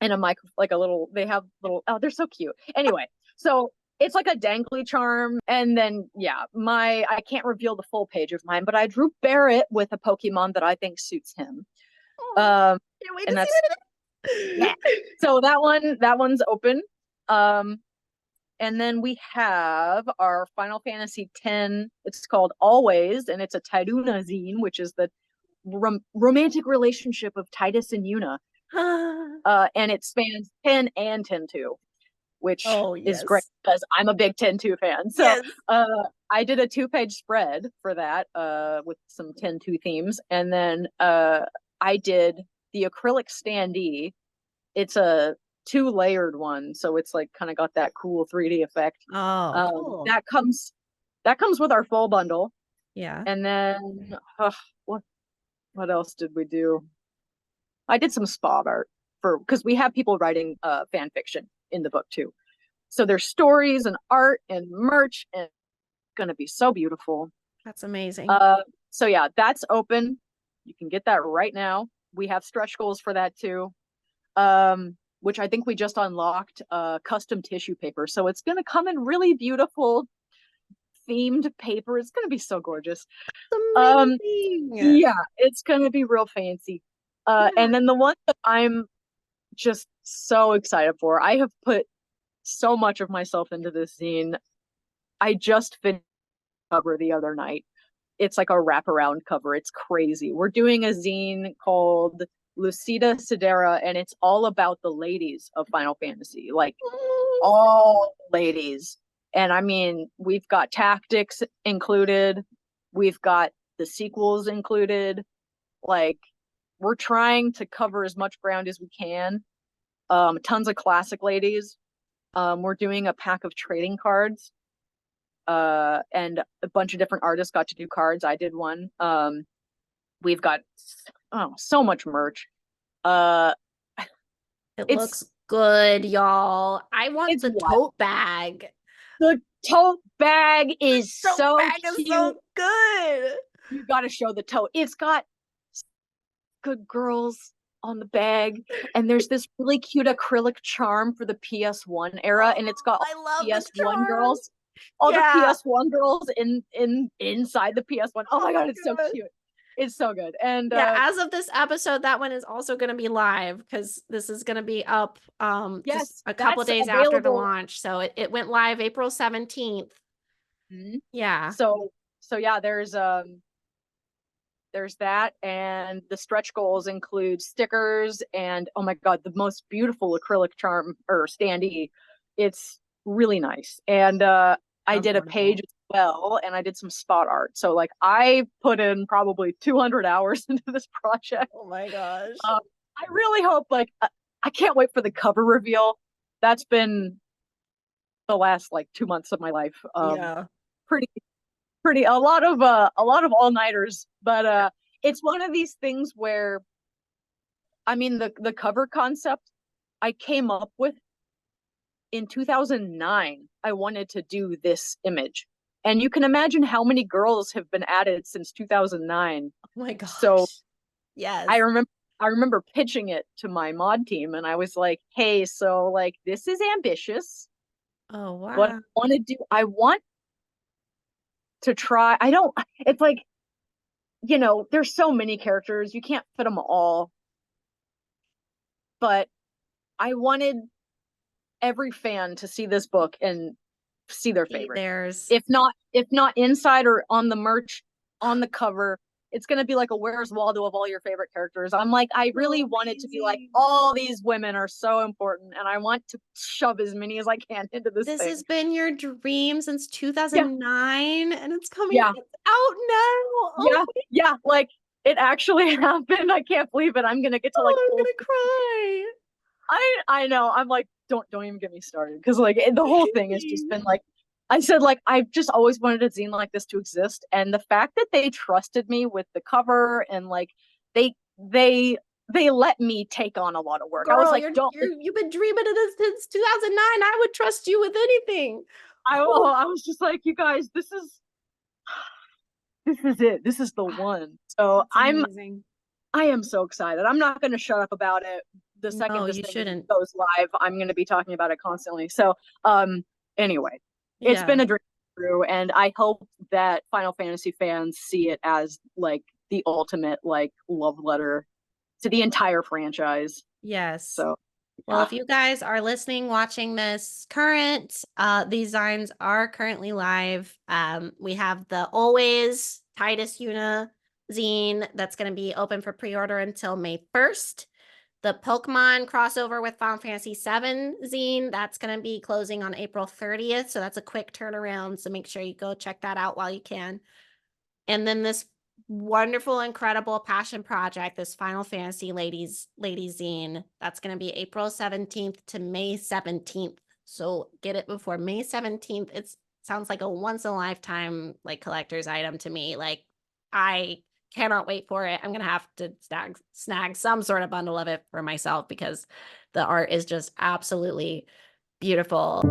and a mic, like a little. They have little. Oh, they're so cute. Anyway, so it's like a dangly charm, and then I can't reveal the full page of mine, but I drew Barrett with a Pokemon that I think suits him. Can't wait to see that. So that one's open. And then we have our Final Fantasy X. It's called Always, and it's a Tiduna zine, which is the romantic relationship of Titus and Yuna. And it spans 10 and 10-2, which is great because I'm a big 10-2 fan. So I did a 2-page spread for that with some 10-2 themes. And then I did the acrylic standee. It's a 2-layered one, so it's like kind of got that cool 3D effect. Cool. That comes with our full bundle. Yeah. And then what else did we do? I did some spa art because we have people writing fan fiction in the book too. So there's stories and art and merch, and it's gonna be so beautiful. That's amazing. So yeah, that's open. You can get that right now. We have stretch goals for that too. Which I think we just unlocked custom tissue paper. So it's gonna come in really beautiful themed paper. It's gonna be so gorgeous. Amazing. Yeah, it's gonna be real fancy. And then the one that I'm just so excited for, I have put so much of myself into this zine. I just finished the cover the other night. It's like a wraparound cover. It's crazy. We're doing a zine called Lucida, Sidera, and it's all about the ladies of Final Fantasy, like all ladies. And I mean, we've got tactics included, we've got the sequels included. Like, we're trying to cover as much ground as we can. Tons of classic ladies. We're doing a pack of trading cards. And a bunch of different artists got to do cards. I did one. We've got so much merch. It looks good, y'all. I want the tote bag. The tote bag is so cute. Is so good. You got to show the tote. It's got good girls on the bag, and there's this really cute acrylic charm for the PS1 era, and it's got all the PS1 girls. All the PS1 girls inside the PS1. Oh my god, it's so cute. It's so good. And as of this episode, that one is also going to be live, because this is going to be up just a couple days after the launch. So it went live April 17th. Mm-hmm. Yeah. So yeah, there's that, and the stretch goals include stickers and, oh my god, the most beautiful acrylic charm or standee. It's really nice. And I did a page as well, and I did some spot art. So like, I put in probably 200 hours into this project. Oh my gosh. I really hope, like, I can't wait for the cover reveal. That's been the last like 2 months of my life. Pretty a lot of all-nighters, but it's one of these things where, I mean, the cover concept I came up with in 2009. I wanted to do this image, and you can imagine how many girls have been added since 2009. Oh my gosh. So yes, I remember pitching it to my mod team, and I was like, hey, so like, this is ambitious. Oh wow. What I want to try. It's like, there's so many characters, you can't fit them all, but I wanted every fan to see this book and see their favorite. If not inside or on the merch, on the cover, it's going to be like a Where's Waldo of all your favorite characters. I'm like, I really want it to be like, all these women are so important, and I want to shove as many as I can into this thing. This has been your dream since 2009, and it's coming out now. Yeah, like, it actually happened. I can't believe it. I'm gonna get to like, I'm gonna cry. I know. I'm like, don't even get me started, because like, the whole thing has just been like, I said, like, I've just always wanted a zine like this to exist, and the fact that they trusted me with the cover, and like, they let me take on a lot of work. Girl, I was like, you've been dreaming of this since 2009. I would trust you with anything. I was just like, you guys, this is it. This is the one. So I am so excited. I'm not going to shut up about it. The second this thing goes live, I'm going to be talking about it constantly. So anyway, it's been a dream through, and I hope that Final Fantasy fans see it as like the ultimate like love letter to the entire franchise. Yes. So well, if you guys are listening, watching this current, these zines are currently live. We have the Always Tiduna zine that's going to be open for pre-order until May 1st. The Pokemon crossover with Final Fantasy VII zine, that's going to be closing on April 30th. So that's a quick turnaround. So make sure you go check that out while you can. And then this wonderful, incredible passion project, this Final Fantasy ladies zine, that's going to be April 17th to May 17th. So get it before May 17th. It sounds like a once in a lifetime like collector's item to me. Like, I cannot wait for it. I'm going to have to snag some sort of bundle of it for myself, because the art is just absolutely beautiful.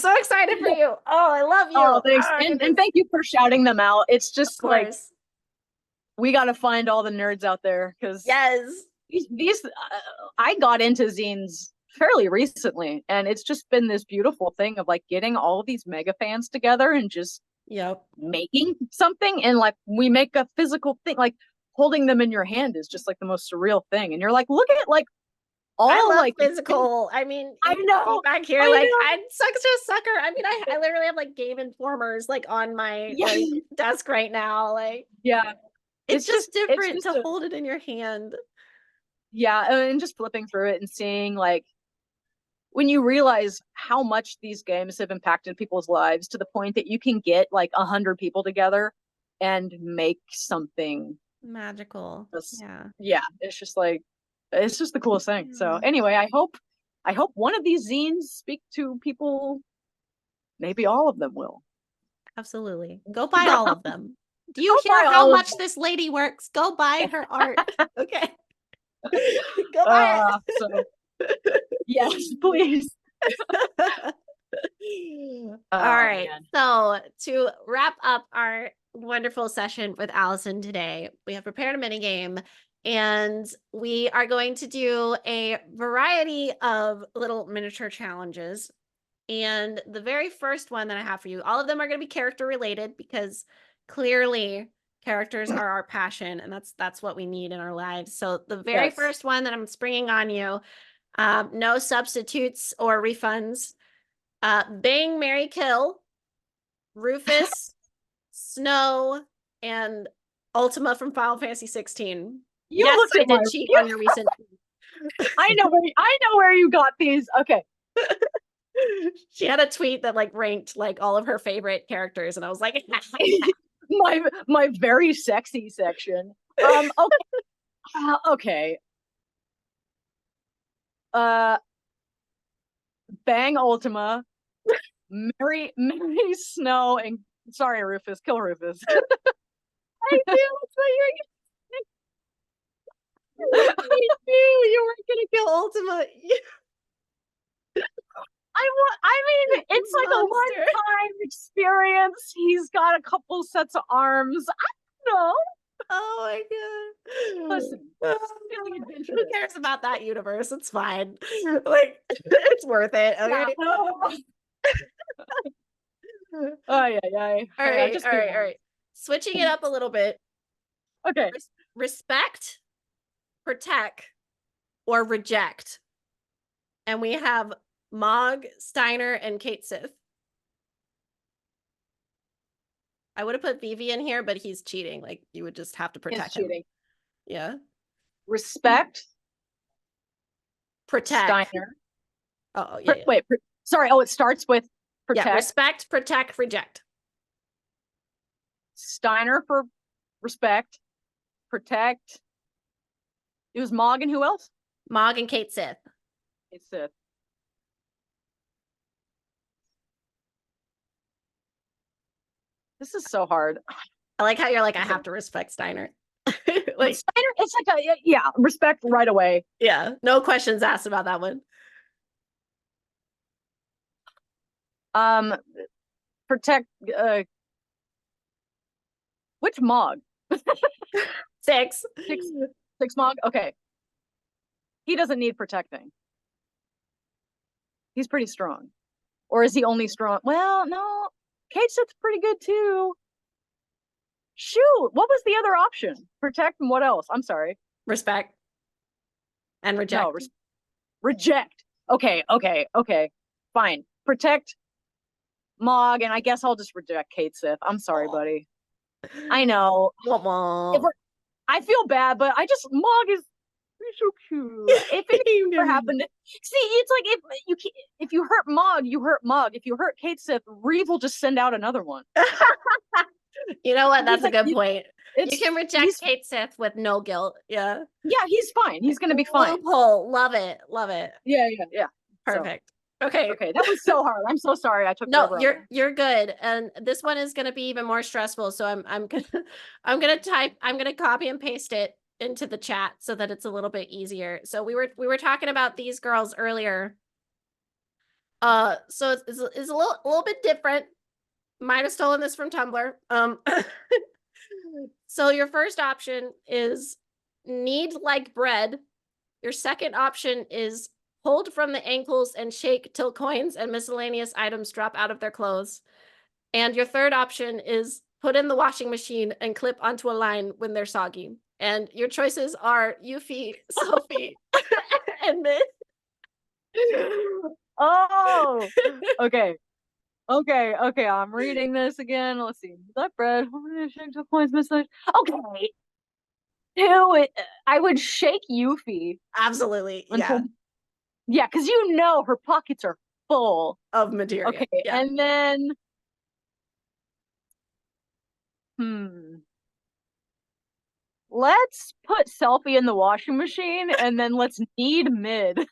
I'm so excited for you. Oh, I love you. Oh, thanks. Oh, And thank you for shouting them out. It's of just like, course. we got to find all the nerds out there because Yes. these I got into zines fairly recently, and it's just been this beautiful thing of like getting all of these mega fans together and just Yep. making something, and like we make a physical thing, like holding them in your hand is just like the most surreal thing, and you're like, look at like all I love like physical. I mean, I you know, see back here, I like know. I'm such a sucker. I mean, I literally have like Game Informers like on my Yeah. like desk right now. Like, Yeah, it's just different it's to just hold it in your hand. yeah, and just flipping through it and seeing like when you realize how much these games have impacted people's lives to the point that you can get like 100 people together and make something Magical. just, Yeah. it's just like, it's just the coolest thing. So Yeah. anyway, I hope one of these zines speak to people. Maybe all of them will. Absolutely. Go buy all of them. Do you Go hear buy how all of much them. this lady works? Go buy her art. Okay. Go buy So yes, please. it. Oh, All right. man. So to wrap up our wonderful session with Allison today, we have prepared a mini game, and we are going to do a variety of little miniature challenges. And the very first one that I have for you, all of them are going to be character related because clearly characters are our passion, and that's what we need in our lives. So the very Yes. first one that I'm springing on you, no substitutes or refunds. Bang, Marry, Kill, Rufus, Snow, and Ultima from Final Fantasy 16. You Yes, looked I at my did cheat on your recent. I know where you got these. Okay. She had a tweet that like ranked like all of her favorite characters, and I was like, my very sexy section. Okay. Okay. Bang Ultima, marry Snow, and sorry Rufus, kill Rufus. I knew that's what I knew you weren't gonna kill Ultima. I mean, it's like a Monster. one-time experience. He's got a couple sets of arms. I don't know. Oh my god. Listen, feeling Who adventurous. cares about that universe? It's fine. Like, it's worth it. Okay. Oh yeah. All right. All right. Switching it up a little bit. Okay. Respect, protect, or reject. And we have Mog, Steiner, and Kate Sith. I would have put Vivi in here, but he's cheating. Like, you would just have to protect him. Cheating. Yeah. Respect. Protect. Steiner. Oh, yeah. Wait. Sorry. Oh, it starts with protect. Yeah, respect, protect, reject. Steiner for respect. Protect. It was Mog and who else? Mog and Kate Sith. Kate Sith. This is so hard. I like how you're like, I have to respect Steiner. Like Steiner, it's like respect right away. Yeah, no questions asked about that one. Protect. Which Mog? Six Mog. Okay. He doesn't need protecting. He's pretty strong, or is he only strong? Well, no. Kate Sith's pretty good too. Shoot, what was the other option? Protect and what else? I'm sorry. Respect and reject. No, reject. Okay. Fine. Protect Mog, and I guess I'll just reject Kate Sith. I'm sorry, buddy. I know. I feel bad, but Mog is so cute. If it ever happened, see, it's like if you hurt Mog, you hurt Mog. If you hurt Kate Sith, Reeve will just send out another one. You know what? That's a good point. You can reject Kate Sith with no guilt. Yeah. Yeah, he's fine. He's gonna be fine. Loophole. Love it. Love it. Yeah. Perfect. So, okay. That was so hard. I'm so sorry. I took no. You're good. And this one is gonna be even more stressful. So I'm gonna copy and paste it into the chat so that it's a little bit easier. So we were talking about these girls earlier. So it's a little bit different. Might have stolen this from Tumblr. So your first option is knead like bread. Your second option is hold from the ankles and shake till coins and miscellaneous items drop out of their clothes. And your third option is put in the washing machine and clip onto a line when they're soggy. And your choices are Yuffie, Sophie, and Mid. Oh, okay. Okay, I'm reading this again. Let's see. That bread. Points missing. Okay. I would shake Yuffie Absolutely. until yeah, because you know her pockets are full of material. Okay, yeah. And then let's put Selfie in the washing machine and then let's knead Mid.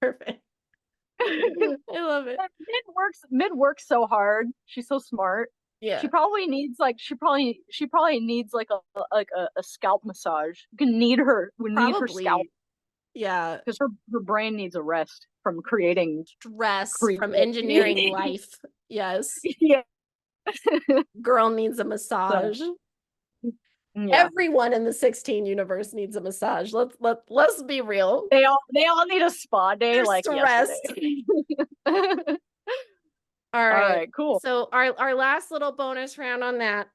Perfect. I love it. Mid works so hard. She's so smart. Yeah. She probably needs like a scalp massage. You can knead her her scalp. Yeah. Because her brain needs a rest from creating stress from engineering life. Yes. Yeah. Girl needs a massage. So, yeah. Everyone in the 16 universe needs a massage. Let's be real. They all need a spa day. They're like stressed. Yesterday. All right, cool. So our last little bonus round on that,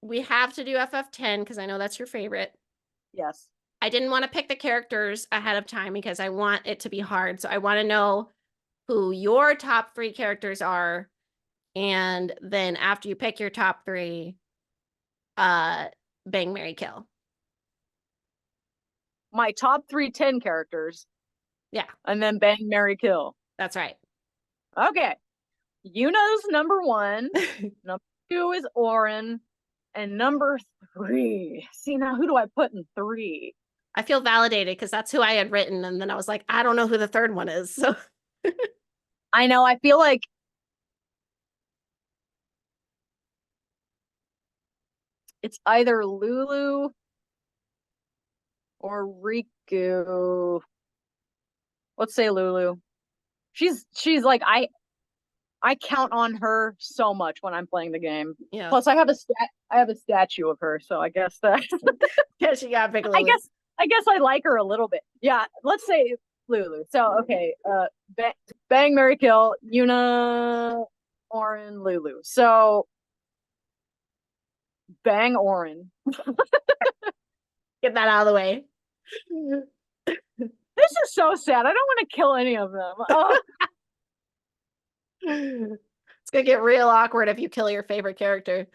we have to do FF10 because I know that's your favorite. Yes. I didn't want to pick the characters ahead of time because I want it to be hard. So I want to know who your top 3 characters are. And then after you pick your top 3, bang, marry, kill. My top 3 10 characters. Yeah. And then bang, marry, kill. That's right. Okay. Yuna's number 1. Number 2 is Orin. And number 3. See, now who do I put in 3? I feel validated because that's who I had written. And then I was like, I don't know who the third one is. So I know. I feel like it's either Lulu or Riku. Let's say Lulu. She's like I count on her so much when I'm playing the game. Yeah. Plus, I have a statue of her, so I guess that. Yeah, she got big. Lulu. I guess I like her a little bit. Yeah, let's say Lulu. So okay, bang, marry, kill, Yuna, Orin, Lulu. So bang Orin. Get that out of the way. This is so sad. I don't want to kill any of them. It's gonna get real awkward if you kill your favorite character.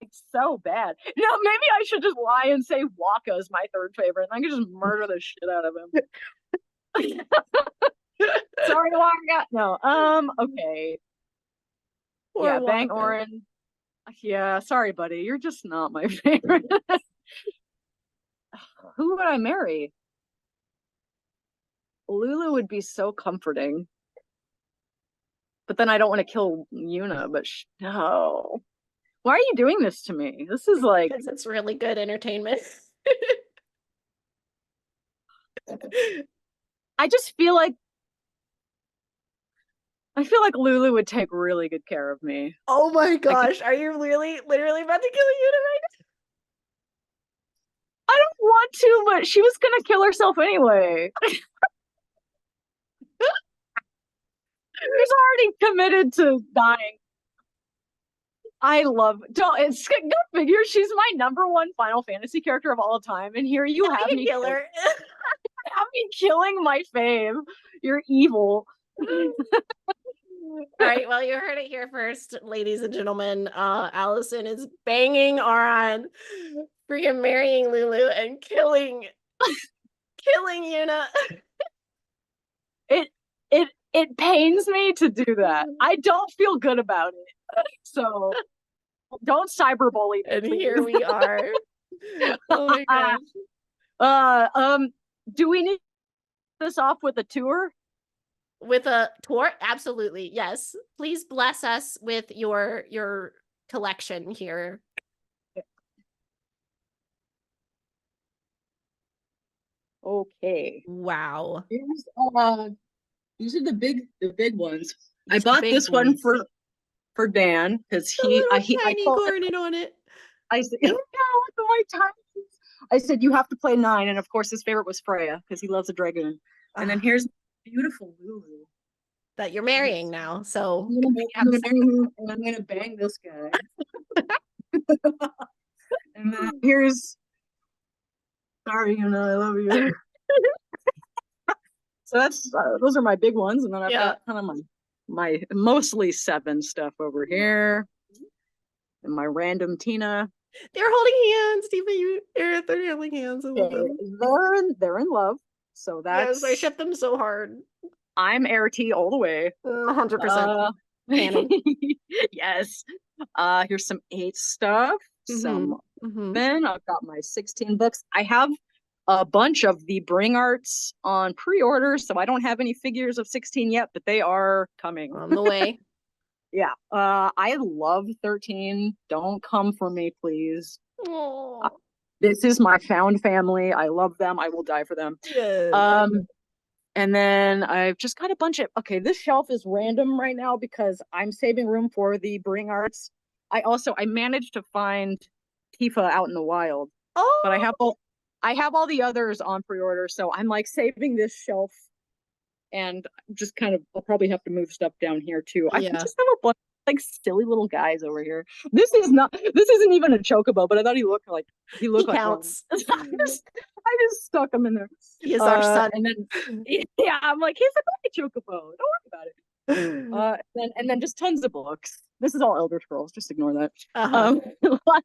It's so bad. You know, maybe I should just lie and say Waka is my third favorite, and I can just murder the shit out of him. Sorry, Waka. No. Okay. Yeah, bang Waka. Orin. Yeah, sorry, buddy. You're just not my favorite. Who would I marry? Lulu would be so comforting. But then I don't want to kill Yuna, but no. Why are you doing this to me? This is like... Because it's really good entertainment. I just feel like... Lulu would take really good care of me. Oh my gosh. Are you literally about to kill Yuna right now? I don't want to, but she was gonna kill herself anyway. She's already committed to dying. Go figure, she's my number 1 Final Fantasy character of all time, and here you have me kill her. Have me killing my fave. You're evil. All right, well, you heard it here first, ladies and gentlemen. Allison is banging Auron, freaking marrying Lulu, and killing Yuna. It pains me to do that. I don't feel good about it. So don't cyberbully me. And here we are. Oh my gosh. Do we need this off with a tour? With a tour? Absolutely. Yes. Please bless us with your collection here. Okay. Wow. Here's these are the big ones. I These bought big this one boys. for Dan because The little I tiny told garden on it. I said, yeah, with the white ties. I said, you have to play 9. And of course, his favorite was Freya because he loves a dragoon. And then here's beautiful Lulu. That you're marrying now. So And I'm going to bang this guy. And then here's, sorry, I love you. So that's, those are my big ones. And then I've got kind of my mostly 7 stuff over here. And my random Tina. They're holding hands, Stephen. They're holding hands. They're in love. So that's, yes, I ship them so hard. I'm Air T all the way. 100%. Yes. Here's some 8 stuff. Some then I've got my 16 books. I have a bunch of the Bring Arts on pre-order, so I don't have any figures of 16 yet, but they are coming on the way. Yeah. I love 13. Don't come for me, please. This is my found family. I love them. I will die for them. Yes. And then I've just got a bunch of, okay, this shelf is random right now because I'm saving room for the Bring Arts. I managed to find Tifa out in the wild. Oh. But I have all the others on pre-order, so I'm like saving this shelf and just kind of, I'll probably have to move stuff down here too. I just have a bunch of like silly little guys over here. This isn't even a chocobo, but I thought he looked like counts. I just stuck him in there. He is our son. And then yeah, I'm like, he's a chocobo. Don't worry about it. And then just tons of books. This is all Elder Scrolls. Just ignore that.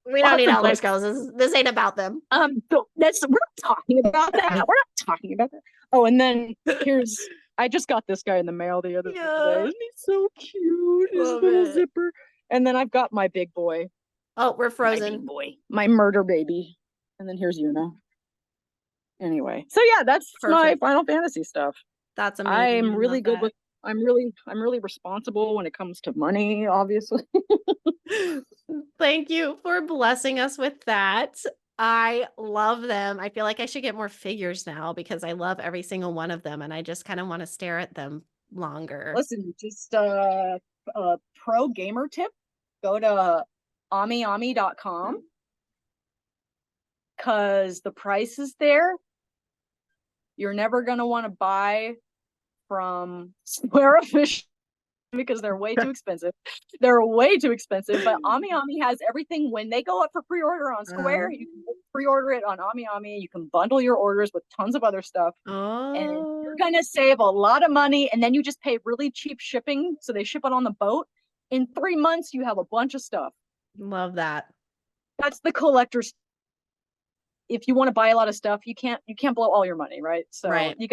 We don't need Elder Scrolls. This ain't about them. We're not talking about that. We're not talking about that. Oh, and then here's. I just got this guy in the mail the other day. Isn't he so cute? His little zipper. And then I've got my big boy. Oh, we're frozen. My big boy. My murder baby. And then here's Yuna. Anyway. So yeah, that's my Final Fantasy stuff. That's amazing. I'm really good with I'm really responsible when it comes to money, obviously. Thank you for blessing us with that. I love them. I feel like I should get more figures now because I love every single one of them and I just kind of want to stare at them longer. Listen, just a pro gamer tip, go to amiami.com because the price is there. You're never going to want to buy from Square Official because they're way too expensive. They're way too expensive, but AmiAmi has everything. When they go up for pre-order on Square, you can pre-order it on AmiAmi. You can bundle your orders with tons of other stuff. And you're gonna save a lot of money, and then you just pay really cheap shipping, so they ship it on the boat. In 3 months, you have a bunch of stuff. Love that. That's the collector's. If you want to buy a lot of stuff, you can't blow all your money, right? So you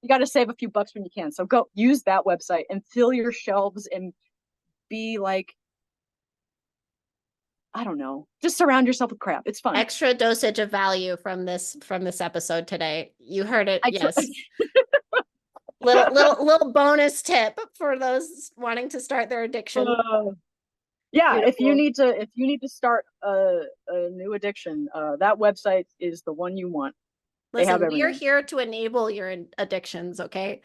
gotta save a few bucks when you can. So go use that website and fill your shelves and be like, I don't know, just surround yourself with crap. It's fun. Extra dosage of value from this episode today. You heard it. Yes. little bonus tip for those wanting to start their addiction. Yeah, if you need to start a new addiction, that website is the one you want. Listen, we are here to enable your addictions, okay?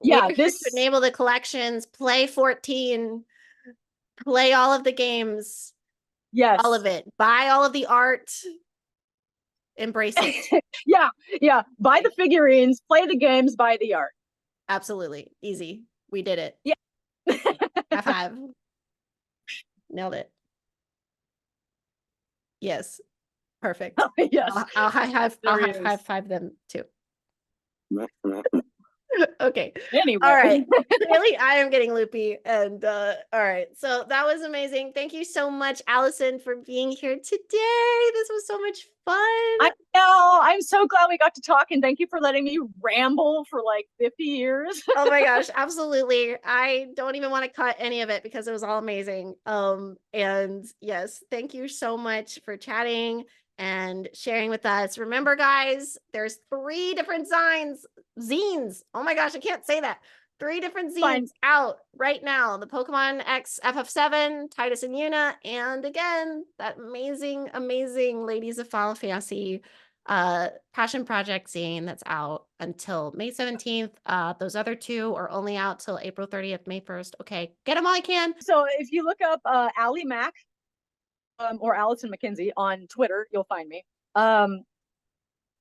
Yeah, to enable the collections, play 14, play all of the games. Yes. All of it. Buy all of the art. Embrace it. Yeah. Buy the figurines, play the games, buy the art. Absolutely. Easy. We did it. Yeah. High five. Nailed it. Yes. Perfect. Yes. I'll high five them too. Okay. Anyway. All right. Really, I am getting loopy. And all right. So that was amazing. Thank you so much, Allison, for being here today. This was so much fun. I know. I'm so glad we got to talk, and thank you for letting me ramble for like 50 years. Oh my gosh, absolutely. I don't even want to cut any of it because it was all amazing. And yes, thank you so much for chatting and sharing with us. Remember, guys, there's 3 different zines. Oh my gosh, I can't say that. 3 different zines out right now. The Pokemon X FF7, Tidus and Yuna, and again, that amazing Ladies of Final Fantasy Passion Project zine that's out until May 17th. Those other two are only out till April 30th, May 1st. Okay, get them all I can. So if you look up Allie Mac or Allison McKenzie on Twitter, you'll find me.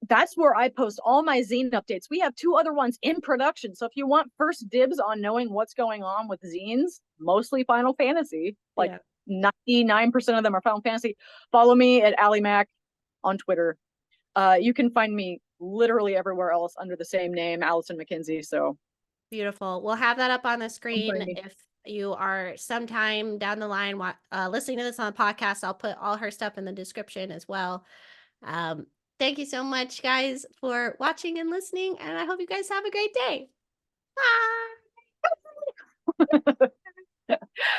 That's where I post all my zine updates. We have 2 other ones in production. So if you want first dibs on knowing what's going on with zines, mostly Final Fantasy, like 99% of them are Final Fantasy, follow me at Allie Mac on Twitter. You can find me literally everywhere else under the same name, Allison McKenzie. So beautiful. We'll have that up on the screen. If you are sometime down the line listening to this on the podcast, I'll put all her stuff in the description as well. Thank you so much, guys, for watching and listening, and I hope you guys have a great day. Bye.